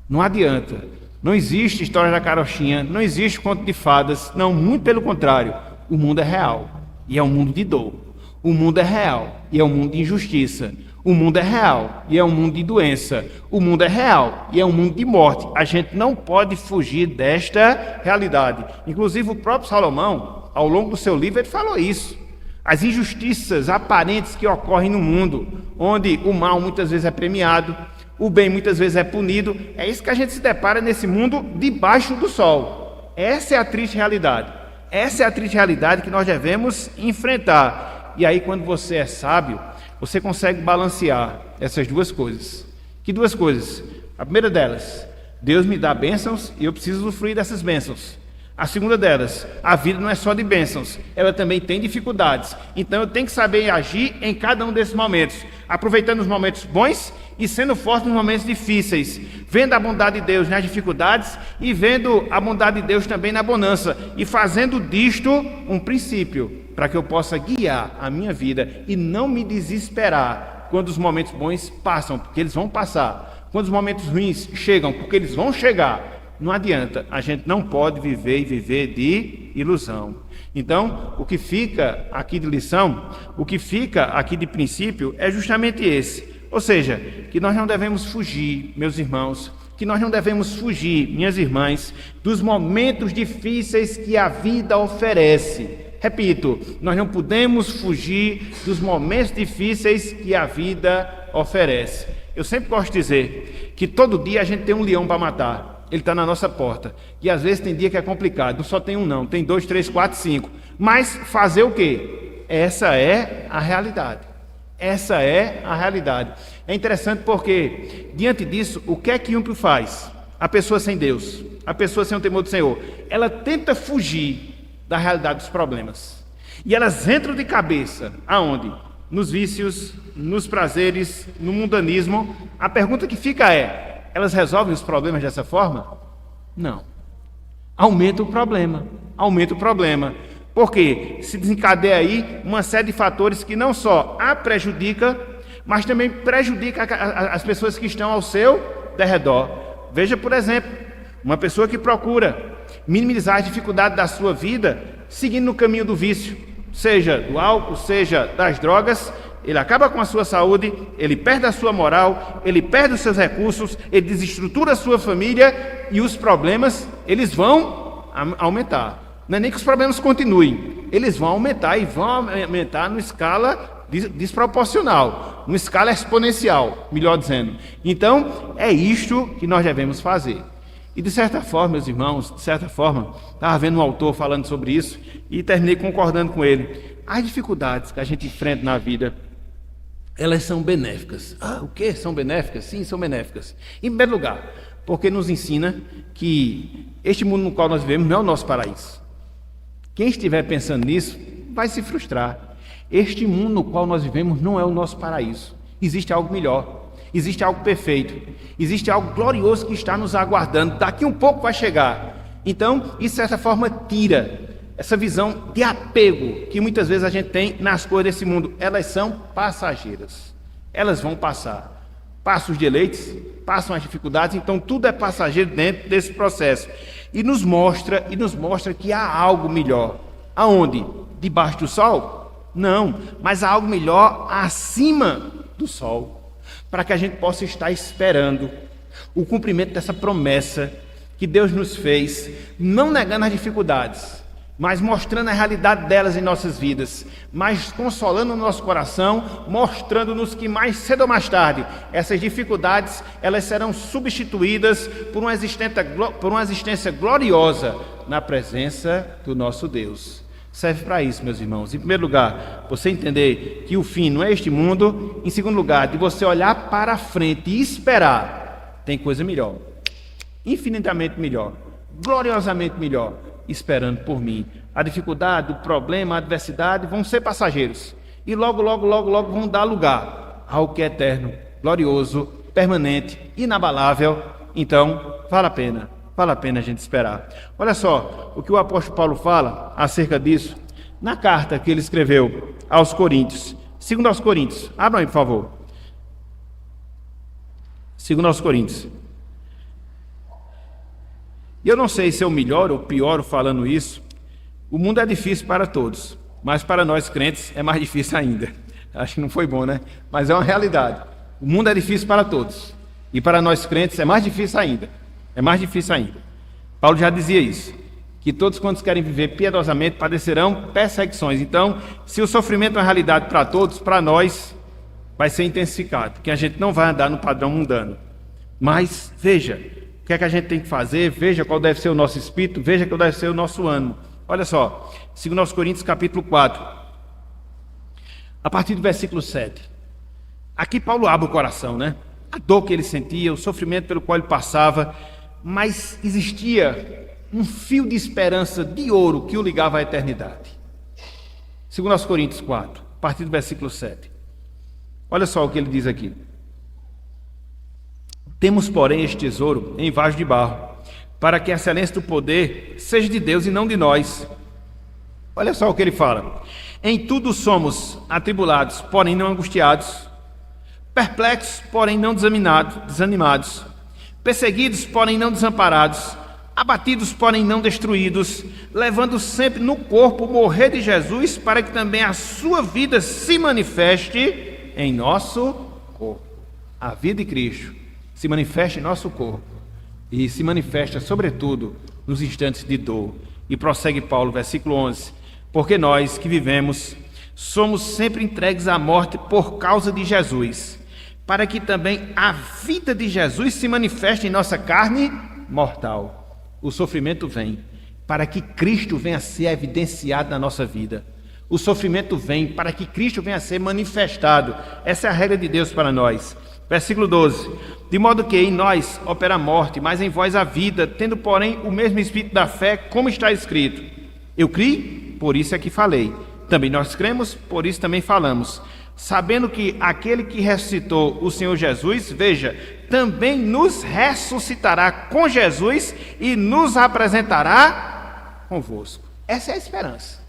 [SPEAKER 1] Não adianta. Não existe história da carochinha, não existe conto de fadas, não, muito pelo contrário. O mundo é real e é um mundo de dor. O mundo é real e é um mundo de injustiça. O mundo é real e é um mundo de doença. O mundo é real e é um mundo de morte. A gente não pode fugir desta realidade. Inclusive o próprio Salomão, ao longo do seu livro, ele falou isso. As injustiças aparentes que ocorrem no mundo, onde o mal muitas vezes é premiado, o bem muitas vezes é punido, é isso que a gente se depara nesse mundo debaixo do sol. Essa é a triste realidade. Essa é a triste realidade que nós devemos enfrentar. E aí, quando você é sábio, você consegue balancear essas duas coisas. Que duas coisas? A primeira delas, Deus me dá bênçãos e eu preciso usufruir dessas bênçãos. A segunda delas, a vida não é só de bênçãos, ela também tem dificuldades. Então eu tenho que saber agir em cada um desses momentos, aproveitando os momentos bons e sendo forte nos momentos difíceis, vendo a bondade de Deus nas dificuldades e vendo a bondade de Deus também na bonança, e fazendo disto um princípio, para que eu possa guiar a minha vida e não me desesperar quando os momentos bons passam, porque eles vão passar. Quando os momentos ruins chegam, porque eles vão chegar. não adianta, a gente não pode viver e viver de ilusão. Então, o que fica aqui de lição, o que fica aqui de princípio é justamente esse. Ou seja, que nós não devemos fugir, meus irmãos, que nós não devemos fugir, minhas irmãs, dos momentos difíceis que a vida oferece. Repito, nós não podemos fugir dos momentos difíceis que a vida oferece. Eu sempre gosto de dizer que todo dia a gente tem um leão para matar. Ele está na nossa porta. E às vezes tem dia que é complicado. Não só tem um não, tem 2, 3, 4, 5. Mas fazer o quê? Essa é a realidade. Essa é a realidade. É interessante porque, diante disso, o que é que ímpio faz? A pessoa sem Deus, a pessoa sem o temor do Senhor, ela tenta fugir da realidade dos problemas. E elas entram de cabeça, aonde? Nos vícios, nos prazeres, no mundanismo. A pergunta que fica é, elas resolvem os problemas dessa forma? Não. Aumenta o problema, aumenta o problema. Porque se desencadeia aí uma série de fatores que não só a prejudica, mas também prejudica as pessoas que estão ao seu derredor. Veja, por exemplo, uma pessoa que procura minimizar as dificuldades da sua vida, seguindo no caminho do vício, seja do álcool, seja das drogas, ele acaba com a sua saúde, ele perde a sua moral, ele perde os seus recursos, ele desestrutura a sua família e os problemas, eles vão aumentar. Não é nem que os problemas continuem, eles vão aumentar e vão aumentar numa escala desproporcional, numa escala exponencial, melhor dizendo. Então, é isto que nós devemos fazer. E de certa forma, meus irmãos, de certa forma, estava vendo um autor falando sobre isso e terminei concordando com ele. As dificuldades que a gente enfrenta na vida, elas são benéficas. Ah, o que? São benéficas? Sim, são benéficas. Em primeiro lugar, porque nos ensina que este mundo no qual nós vivemos não é o nosso paraíso. Quem estiver pensando nisso vai se frustrar. Este mundo no qual nós vivemos não é o nosso paraíso. Existe algo melhor, existe algo perfeito, existe algo glorioso que está nos aguardando. Daqui um pouco vai chegar. Então, isso de certa forma tira essa visão de apego que muitas vezes a gente tem nas coisas desse mundo. Elas são passageiras. Elas vão passar. Passam os deleites, passam as dificuldades, então tudo é passageiro dentro desse processo. E nos mostra que há algo melhor. Aonde? Debaixo do sol? Não, mas há algo melhor acima do sol, para que a gente possa estar esperando o cumprimento dessa promessa que Deus nos fez, não negando as dificuldades, mas mostrando a realidade delas em nossas vidas, mas consolando o nosso coração, mostrando-nos que mais cedo ou mais tarde, essas dificuldades, elas serão substituídas por uma existência gloriosa na presença do nosso Deus. Serve para isso, meus irmãos. Em primeiro lugar, você entender que o fim não é este mundo. Em segundo lugar, de você olhar para a frente e esperar, tem coisa melhor, infinitamente melhor, gloriosamente melhor, esperando por mim. A dificuldade, o problema, a adversidade vão ser passageiros e logo vão dar lugar ao que é eterno, glorioso, permanente, inabalável. Então, vale a pena a gente esperar. Olha só o que o apóstolo Paulo fala acerca disso na carta que ele escreveu aos Coríntios. 2 aos Coríntios, abram aí, por favor. 2 aos Coríntios. E eu não sei se eu melhoro ou pioro falando isso. O mundo é difícil para todos, mas para nós crentes é mais difícil ainda. Acho que não foi bom, né? Mas é uma realidade. O mundo é difícil para todos, e para nós crentes é mais difícil ainda. É mais difícil ainda. Paulo já dizia isso, que todos quantos querem viver piedosamente padecerão perseguições. Então, se o sofrimento é uma realidade para todos, para nós vai ser intensificado, porque a gente não vai andar no padrão mundano. Mas, veja, o que é que a gente tem que fazer? Veja qual deve ser o nosso espírito, veja qual deve ser o nosso ânimo. Olha só, 2 Coríntios capítulo 4, a partir do versículo 7. Aqui Paulo abre o coração, né? A dor que ele sentia, o sofrimento pelo qual ele passava, mas existia um fio de esperança de ouro que o ligava à eternidade. 2 Coríntios 4, a partir do versículo 7. Olha só o que ele diz aqui. Temos, porém, este tesouro em vaso de barro, para que a excelência do poder seja de Deus e não de nós. Olha só o que ele fala. Em tudo somos atribulados, porém não angustiados, perplexos, porém não desanimados, perseguidos, porém não desamparados, abatidos, porém não destruídos, levando sempre no corpo o morrer de Jesus, para que também a sua vida se manifeste em nosso corpo. A vida de Cristo se manifesta em nosso corpo e se manifesta, sobretudo, nos instantes de dor. E prossegue Paulo, versículo 11: porque nós que vivemos somos sempre entregues à morte por causa de Jesus, para que também a vida de Jesus se manifeste em nossa carne mortal. O sofrimento vem para que Cristo venha a ser evidenciado na nossa vida. O sofrimento vem para que Cristo venha a ser manifestado. Essa é a regra de Deus para nós. Versículo 12: de modo que em nós opera a morte, mas em vós a vida, tendo porém o mesmo espírito da fé, como está escrito: eu criei, por isso é que falei. Também nós cremos, por isso também falamos, sabendo que aquele que ressuscitou o Senhor Jesus, veja, também nos ressuscitará com Jesus e nos apresentará convosco. Essa é a esperança.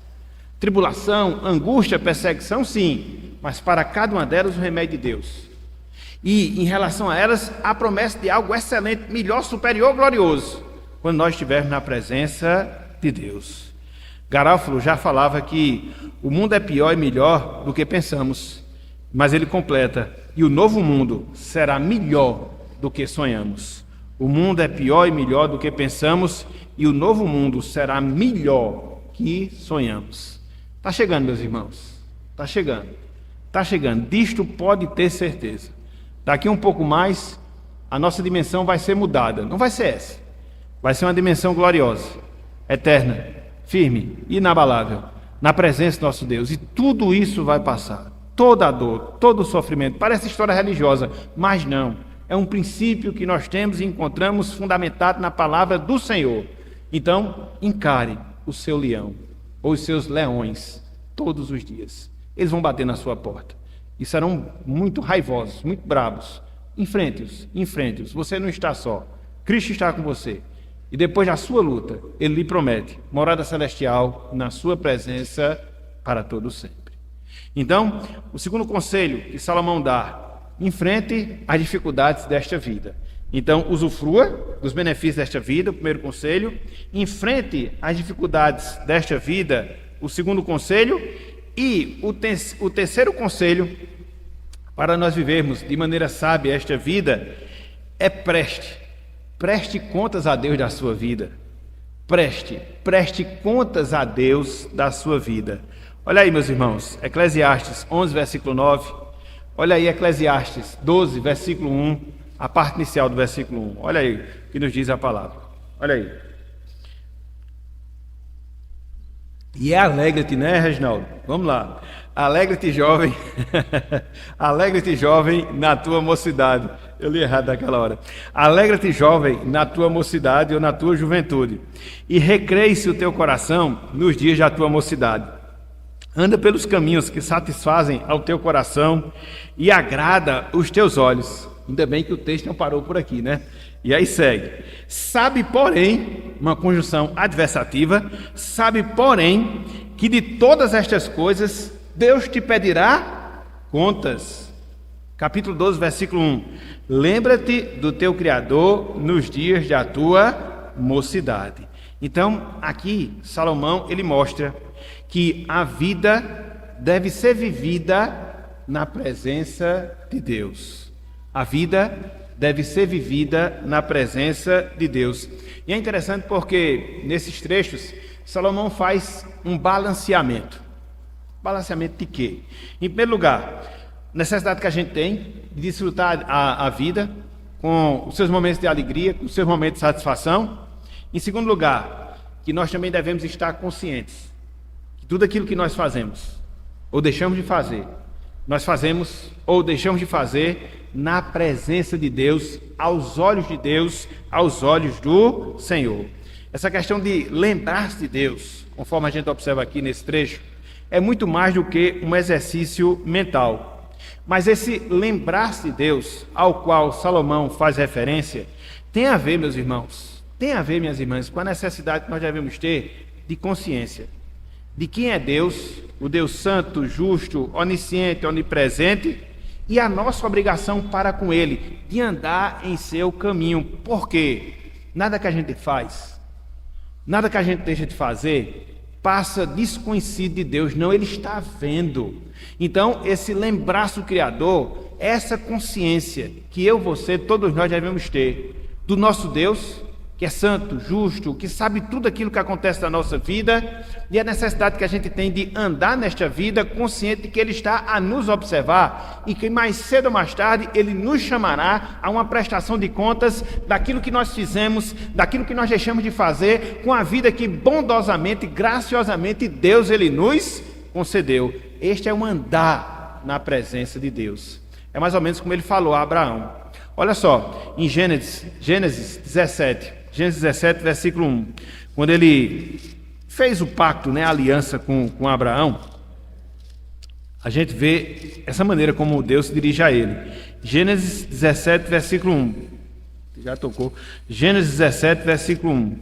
[SPEAKER 1] Tribulação, angústia, perseguição, sim, mas para cada uma delas o remédio de Deus. E em relação a elas, a promessa de algo excelente, melhor, superior, glorioso, quando nós estivermos na presença de Deus. Garofalo já falava que o mundo é pior e melhor do que pensamos, mas ele completa: e o novo mundo será melhor do que sonhamos. O mundo é pior e melhor do que pensamos, e o novo mundo será melhor que sonhamos. Está chegando, meus irmãos, está chegando, está chegando. Disto pode ter certeza. Daqui um pouco mais, a nossa dimensão vai ser mudada. Não vai ser essa, vai ser uma dimensão gloriosa, eterna, firme, inabalável, na presença do nosso Deus. E tudo isso vai passar, toda a dor, todo o sofrimento. Parece história religiosa, mas não. É um princípio que nós temos e encontramos fundamentado na palavra do Senhor. Então, encare o seu leão, ou os seus leões, todos os dias. Eles vão bater na sua porta e serão muito raivosos, muito bravos. Enfrente-os, enfrente-os. Você não está só, Cristo está com você. E depois da sua luta, Ele lhe promete morada celestial na sua presença para todo sempre. Então, o segundo conselho que Salomão dá: enfrente as dificuldades desta vida. Então, usufrua dos benefícios desta vida, o primeiro conselho. Enfrente as dificuldades desta vida, o segundo conselho. E o terceiro conselho para nós vivermos de maneira sábia esta vida é preste contas a Deus da sua vida. Preste contas a Deus da sua vida. Olha aí, meus irmãos, Eclesiastes 11, versículo 9. Olha aí, Eclesiastes 12, versículo 1, a parte inicial do versículo 1. Olha aí o que nos diz a palavra. Olha aí. E alegra-te, né, Reginaldo? Vamos lá. Alegra-te, jovem. Alegra-te, jovem, na tua mocidade. Eu li errado naquela hora. Alegra-te, jovem, na tua mocidade ou na tua juventude. E recreie-se o teu coração nos dias da tua mocidade. Anda pelos caminhos que satisfazem ao teu coração e agrada os teus olhos. Ainda bem que o texto não parou por aqui, né? E aí segue. Sabe, porém, uma conjunção adversativa, sabe, porém, que de todas estas coisas Deus te pedirá contas. Capítulo 12, versículo 1. Lembra-te do teu Criador nos dias da tua mocidade. Então, aqui, Salomão, ele mostra que a vida deve ser vivida na presença de Deus. A vida deve ser vivida na presença de Deus. E é interessante porque, nesses trechos, Salomão faz um balanceamento. Balanceamento de quê? Em primeiro lugar, necessidade que a gente tem de desfrutar a vida com os seus momentos de alegria, com os seus momentos de satisfação. Em segundo lugar, que nós também devemos estar conscientes que tudo aquilo que nós fazemos ou deixamos de fazer, nós fazemos ou deixamos de fazer na presença de Deus, aos olhos de Deus, aos olhos do Senhor. Essa questão de lembrar-se de Deus, conforme a gente observa aqui nesse trecho, é muito mais do que um exercício mental. Mas esse lembrar-se de Deus, ao qual Salomão faz referência, tem a ver, meus irmãos, tem a ver, minhas irmãs, com a necessidade que nós devemos ter de consciência de quem é Deus, o Deus santo, justo, onisciente, onipresente, e a nossa obrigação para com Ele, de andar em seu caminho. Por quê? nada que a gente faz, nada que a gente deixa de fazer, passa desconhecido de Deus. Não, Ele está vendo. Então, esse lembrar-se do Criador, essa consciência que eu, você, todos nós devemos ter do nosso Deus, que é santo, justo, que sabe tudo aquilo que acontece na nossa vida, e a necessidade que a gente tem de andar nesta vida consciente de que Ele está a nos observar e que mais cedo ou mais tarde Ele nos chamará a uma prestação de contas daquilo que nós fizemos, daquilo que nós deixamos de fazer com a vida que bondosamente, graciosamente Deus Ele nos concedeu. Este é um andar na presença de Deus. É mais ou menos como Ele falou a Abraão. Olha só, em Gênesis 17, versículo 1, quando ele fez o pacto, a aliança com Abraão, a gente vê essa maneira como Deus se dirige a ele. Gênesis 17, versículo 1. Já tocou. Gênesis 17, versículo 1.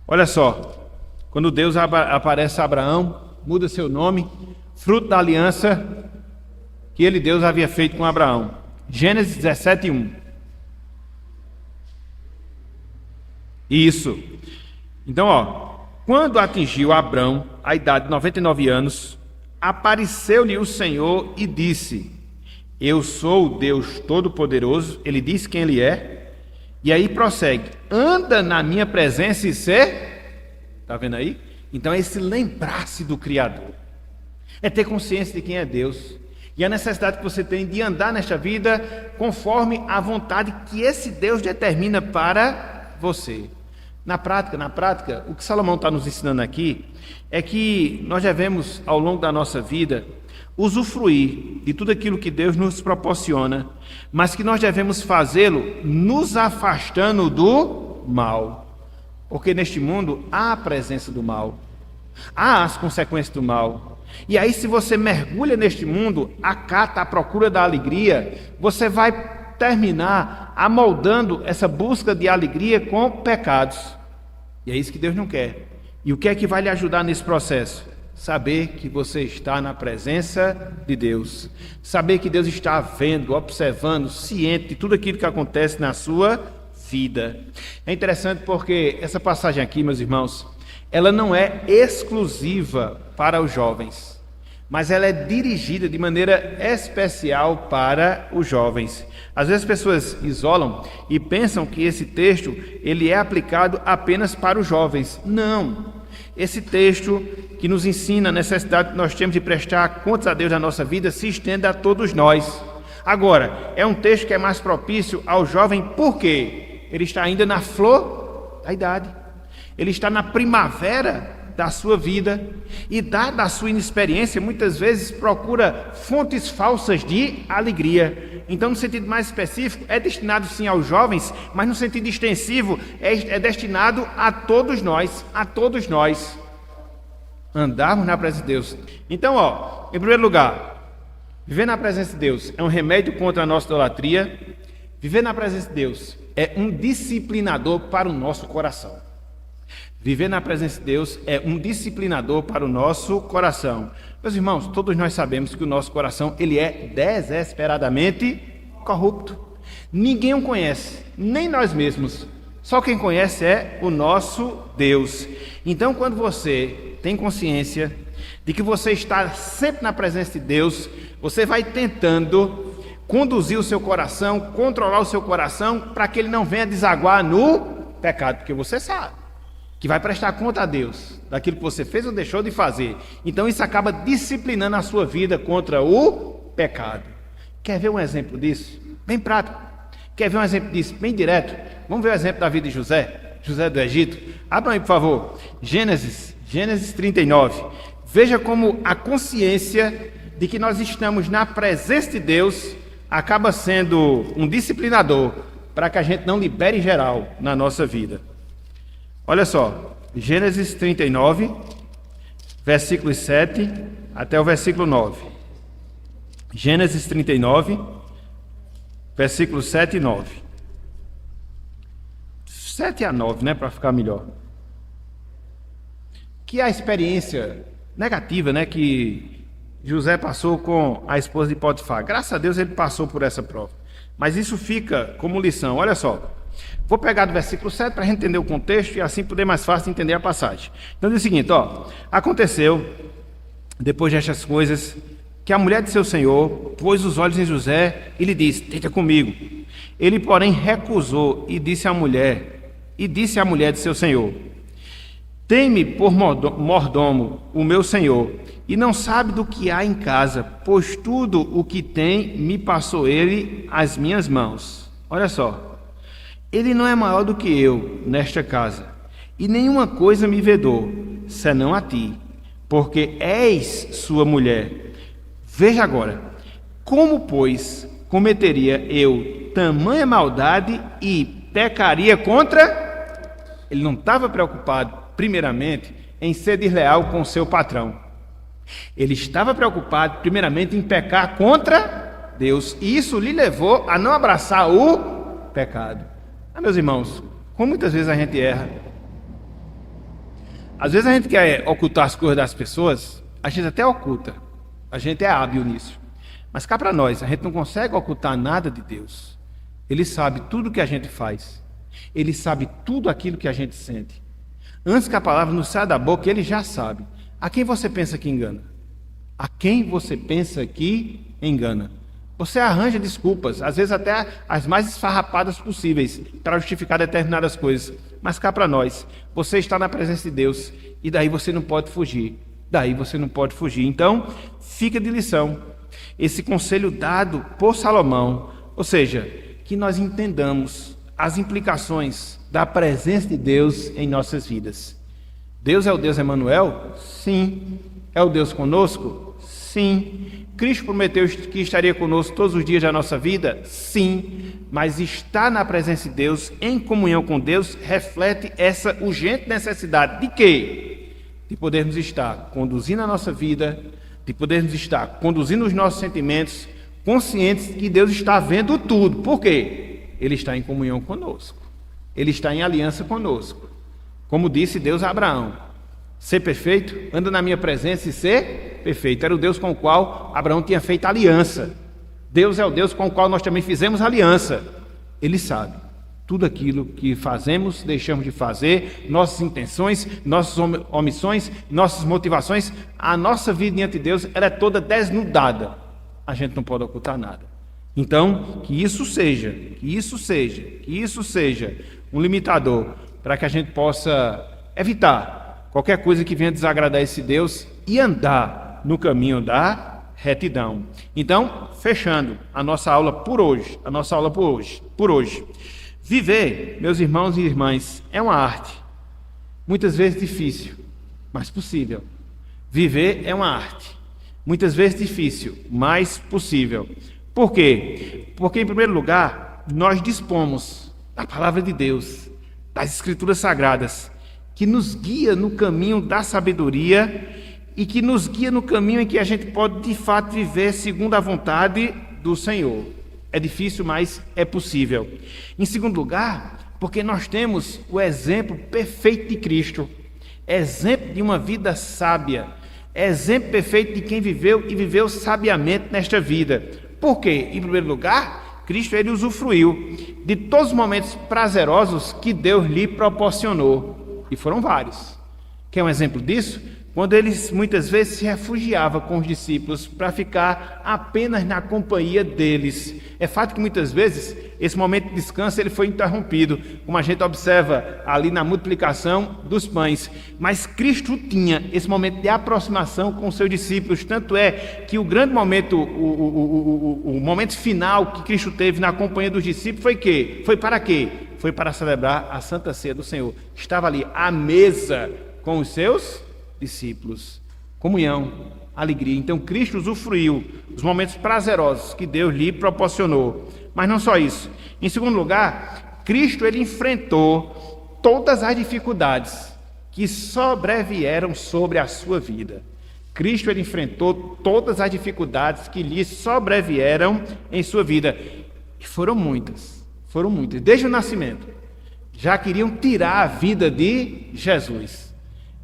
[SPEAKER 1] Olha só, quando Deus aparece a Abraão, muda seu nome, fruto da aliança que Deus havia feito com Abraão. Gênesis 17, 1. Isso. Então, quando atingiu Abrão a idade de 99 anos, apareceu-lhe o Senhor e disse: eu sou o Deus Todo-Poderoso. Ele disse quem Ele é. E aí prossegue: anda na minha presença e ser... Está vendo aí? Então é esse lembrar-se do Criador. É ter consciência de quem é Deus. E a necessidade que você tem de andar nesta vida conforme a vontade que esse Deus determina para você. Na prática, o que Salomão está nos ensinando aqui é que nós devemos, ao longo da nossa vida, usufruir de tudo aquilo que Deus nos proporciona, mas que nós devemos fazê-lo nos afastando do mal. Porque neste mundo há a presença do mal, há as consequências do mal. E aí, se você mergulha neste mundo, acata a procura da alegria, você vai terminar amoldando essa busca de alegria com pecados. E é isso que Deus não quer. E o que é que vai lhe ajudar nesse processo? Saber que você está na presença de Deus. Saber que Deus está vendo, observando, ciente de tudo aquilo que acontece na sua vida. É interessante porque essa passagem aqui, meus irmãos, ela não é exclusiva para os jovens, mas ela é dirigida de maneira especial para os jovens. Às vezes as pessoas isolam e pensam que esse texto ele é aplicado apenas para os jovens. Não. Esse texto que nos ensina a necessidade que nós temos de prestar contas a Deus na nossa vida se estende a todos nós. Agora, é um texto que é mais propício ao jovem porque ele está ainda na flor da idade. Ele está na primavera da sua vida e, dada a sua inexperiência, muitas vezes procura fontes falsas de alegria. Então, no sentido mais específico, é destinado sim aos jovens, mas no sentido extensivo, é destinado a todos nós, andarmos na presença de Deus. Então, em primeiro lugar, viver na presença de Deus é um remédio contra a nossa idolatria. Viver na presença de Deus é um disciplinador para o nosso coração. Viver na presença de Deus é um disciplinador para o nosso coração. Meus irmãos, todos nós sabemos que o nosso coração ele é desesperadamente corrupto. Ninguém o conhece, nem nós mesmos. Só quem conhece é o nosso Deus. Então, quando você tem consciência de que você está sempre na presença de Deus, você vai tentando conduzir o seu coração, controlar o seu coração, para que ele não venha desaguar no pecado, porque você sabe que vai prestar conta a Deus daquilo que você fez ou deixou de fazer. Então isso acaba disciplinando a sua vida contra o pecado. Quer ver um exemplo disso? Bem prático. Quer ver um exemplo disso? Bem direto. Vamos ver o exemplo da vida de José do Egito. Abram aí, por favor. Gênesis 39. Veja como a consciência de que nós estamos na presença de Deus acaba sendo um disciplinador para que a gente não libere geral na nossa vida. Olha só, Gênesis 39, versículos 7 até o versículo 9. Gênesis 39, versículos 7 e 9. 7 a 9, para ficar melhor. Que é a experiência negativa, que José passou com a esposa de Potifar. Graças a Deus ele passou por essa prova. Mas isso fica como lição. Olha só. Vou pegar do versículo 7 para a gente entender o contexto e assim poder mais fácil entender a passagem. Então diz o seguinte, aconteceu, depois destas coisas, que a mulher de seu senhor pôs os olhos em José e lhe disse, deita comigo. Ele, porém, recusou e disse à mulher de seu senhor, tem-me por mordomo o meu senhor, e não sabe do que há em casa, pois tudo o que tem me passou ele às minhas mãos. Olha só. Ele não é maior do que eu nesta casa, e nenhuma coisa me vedou, senão a ti, porque és sua mulher. Veja agora, como, pois, cometeria eu tamanha maldade e pecaria contra... Ele não estava preocupado, primeiramente, em ser desleal com o seu patrão. Ele estava preocupado, primeiramente, em pecar contra Deus, e isso lhe levou a não abraçar o pecado. Meus irmãos, como muitas vezes a gente erra, às vezes a gente quer ocultar as coisas das pessoas, a gente até oculta, a gente é hábil nisso, mas cá para nós, a gente não consegue ocultar nada de Deus. Ele sabe tudo o que a gente faz, Ele sabe tudo aquilo que a gente sente. Antes que a palavra nos saia da boca, Ele já sabe. A quem você pensa que engana? A quem você pensa que engana? Você arranja desculpas, às vezes até as mais esfarrapadas possíveis, para justificar determinadas coisas. Mas cá para nós, você está na presença de Deus, e daí você não pode fugir. Então, fica de lição esse conselho dado por Salomão, ou seja, que nós entendamos as implicações da presença de Deus em nossas vidas. Deus é o Deus Emanuel? Sim. É o Deus conosco? Sim. Cristo prometeu que estaria conosco todos os dias da nossa vida? Sim. Mas estar na presença de Deus, em comunhão com Deus, reflete essa urgente necessidade de quê? De podermos estar conduzindo a nossa vida, de podermos estar conduzindo os nossos sentimentos, conscientes que Deus está vendo tudo. Por quê? Ele está em comunhão conosco. Ele está em aliança conosco. Como disse Deus a Abraão, ser perfeito, anda na minha presença e ser perfeito. Era o Deus com o qual Abraão tinha feito aliança. Deus é o Deus com o qual nós também fizemos aliança. Ele sabe tudo aquilo que fazemos, deixamos de fazer, nossas intenções, nossas omissões, nossas motivações. A nossa vida diante de Deus, ela é toda desnudada. A gente não pode ocultar nada. Então, que isso seja um limitador para que a gente possa evitar qualquer coisa que venha desagradar esse Deus e andar no caminho da retidão. Então, fechando a nossa aula por hoje, viver, meus irmãos e irmãs, é uma arte, muitas vezes difícil, mas possível. Viver é uma arte, muitas vezes difícil, mas possível. Por quê? Porque, em primeiro lugar, nós dispomos da palavra de Deus, das Escrituras Sagradas, que nos guia no caminho da sabedoria e que nos guia no caminho em que a gente pode, de fato, viver segundo a vontade do Senhor. É difícil, mas é possível. Em segundo lugar, porque nós temos o exemplo perfeito de Cristo, exemplo de uma vida sábia, exemplo perfeito de quem viveu e viveu sabiamente nesta vida. Por quê? Em primeiro lugar, Cristo ele usufruiu de todos os momentos prazerosos que Deus lhe proporcionou. E foram vários. Quer um exemplo disso? Quando ele muitas vezes se refugiava com os discípulos para ficar apenas na companhia deles. É fato que muitas vezes esse momento de descanso ele foi interrompido, como a gente observa ali na multiplicação dos pães. Mas Cristo tinha esse momento de aproximação com os seus discípulos. Tanto é que o grande momento, o momento final que Cristo teve na companhia dos discípulos foi quê? Foi para quê? Foi para celebrar a Santa Ceia do Senhor. Estava ali à mesa com os seus discípulos, comunhão, alegria. Então Cristo usufruiu dos momentos prazerosos que Deus lhe proporcionou. Mas não só isso. Em segundo lugar, Cristo ele enfrentou todas as dificuldades que sobrevieram sobre a sua vida. Cristo ele enfrentou todas as dificuldades que lhe sobrevieram em sua vida. E foram muitas. Desde o nascimento. Já queriam tirar a vida de Jesus.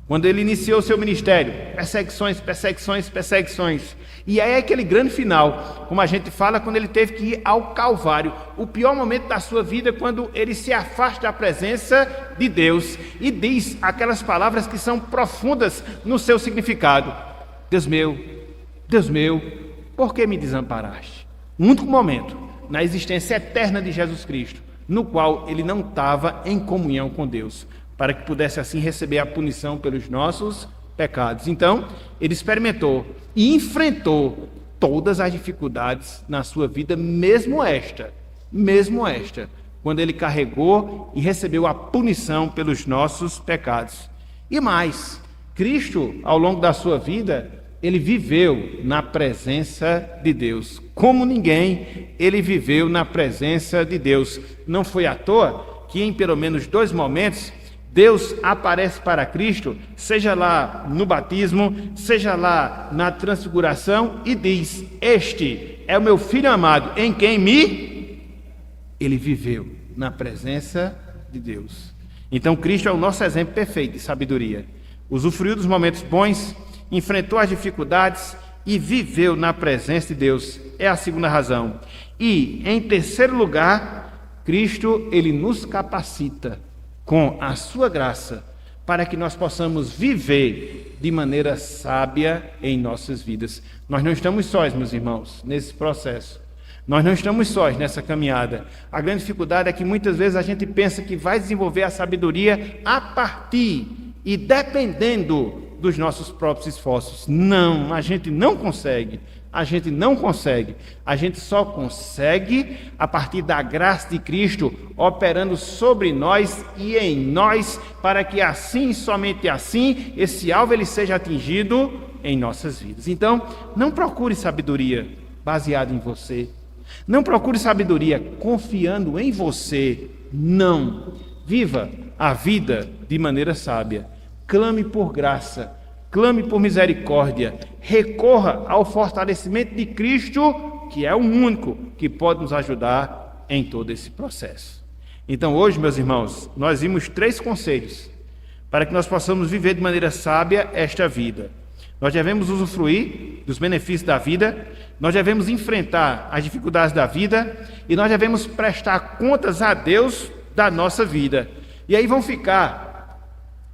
[SPEAKER 1] Quando ele iniciou seu ministério, perseguições, perseguições, perseguições. E aí é aquele grande final, como a gente fala, quando ele teve que ir ao Calvário. O pior momento da sua vida, quando ele se afasta da presença de Deus e diz aquelas palavras que são profundas no seu significado. Deus meu, por que me desamparaste? Um único momento na existência eterna de Jesus Cristo, no qual ele não estava em comunhão com Deus, para que pudesse assim receber a punição pelos nossos pecados. Então, ele experimentou e enfrentou todas as dificuldades na sua vida, mesmo esta, quando ele carregou e recebeu a punição pelos nossos pecados. E mais, Cristo, ao longo da sua vida, ele viveu na presença de Deus. Como ninguém, ele viveu na presença de Deus. Não foi à toa que em pelo menos 2 momentos, Deus aparece para Cristo, seja lá no batismo, seja lá na transfiguração, e diz: este é o meu Filho amado, em quem Ele viveu na presença de Deus. Então Cristo é o nosso exemplo perfeito de sabedoria. Usufruiu dos momentos bons, enfrentou as dificuldades e viveu na presença de Deus. É a segunda razão. E, em terceiro lugar, Cristo, ele nos capacita com a sua graça, para que nós possamos viver de maneira sábia em nossas vidas. Nós não estamos sós, meus irmãos, nesse processo. Nós não estamos sós nessa caminhada. A grande dificuldade é que muitas vezes a gente pensa que vai desenvolver a sabedoria a partir e dependendo dos nossos próprios esforços. Não, a gente não consegue. A gente só consegue a partir da graça de Cristo operando sobre nós e em nós, para que assim, somente assim, esse alvo ele seja atingido em nossas vidas. Então, não procure sabedoria baseada em você. Não procure sabedoria confiando em você. Não. Viva a vida de maneira sábia. Clame por graça. Clame por misericórdia, recorra ao fortalecimento de Cristo, que é o único que pode nos ajudar em todo esse processo. Então hoje, meus irmãos, nós vimos 3 conselhos para que nós possamos viver de maneira sábia esta vida. Nós devemos usufruir dos benefícios da vida, nós devemos enfrentar as dificuldades da vida e nós devemos prestar contas a Deus da nossa vida. E aí vão ficar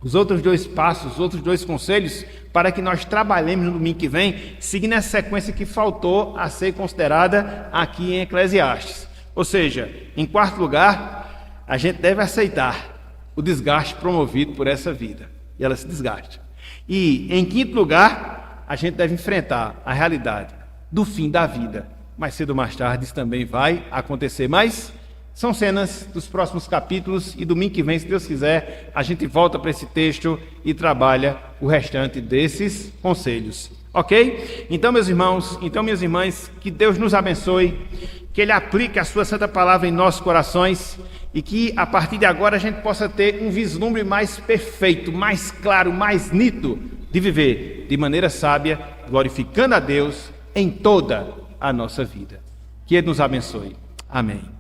[SPEAKER 1] os outros 2 passos, os outros 2 conselhos, para que nós trabalhemos no domingo que vem, seguindo essa sequência que faltou a ser considerada aqui em Eclesiastes. Ou seja, em 4º lugar, a gente deve aceitar o desgaste promovido por essa vida, e ela se desgasta. E em 5º lugar, a gente deve enfrentar a realidade do fim da vida. Mais cedo ou mais tarde isso também vai acontecer, mas são cenas dos próximos capítulos e domingo que vem, se Deus quiser, a gente volta para esse texto e trabalha o restante desses conselhos. Ok? Então, meus irmãos, minhas irmãs, que Deus nos abençoe, que Ele aplique a sua santa palavra em nossos corações e que a partir de agora a gente possa ter um vislumbre mais perfeito, mais claro, mais nítido de viver de maneira sábia, glorificando a Deus em toda a nossa vida. Que Ele nos abençoe. Amém.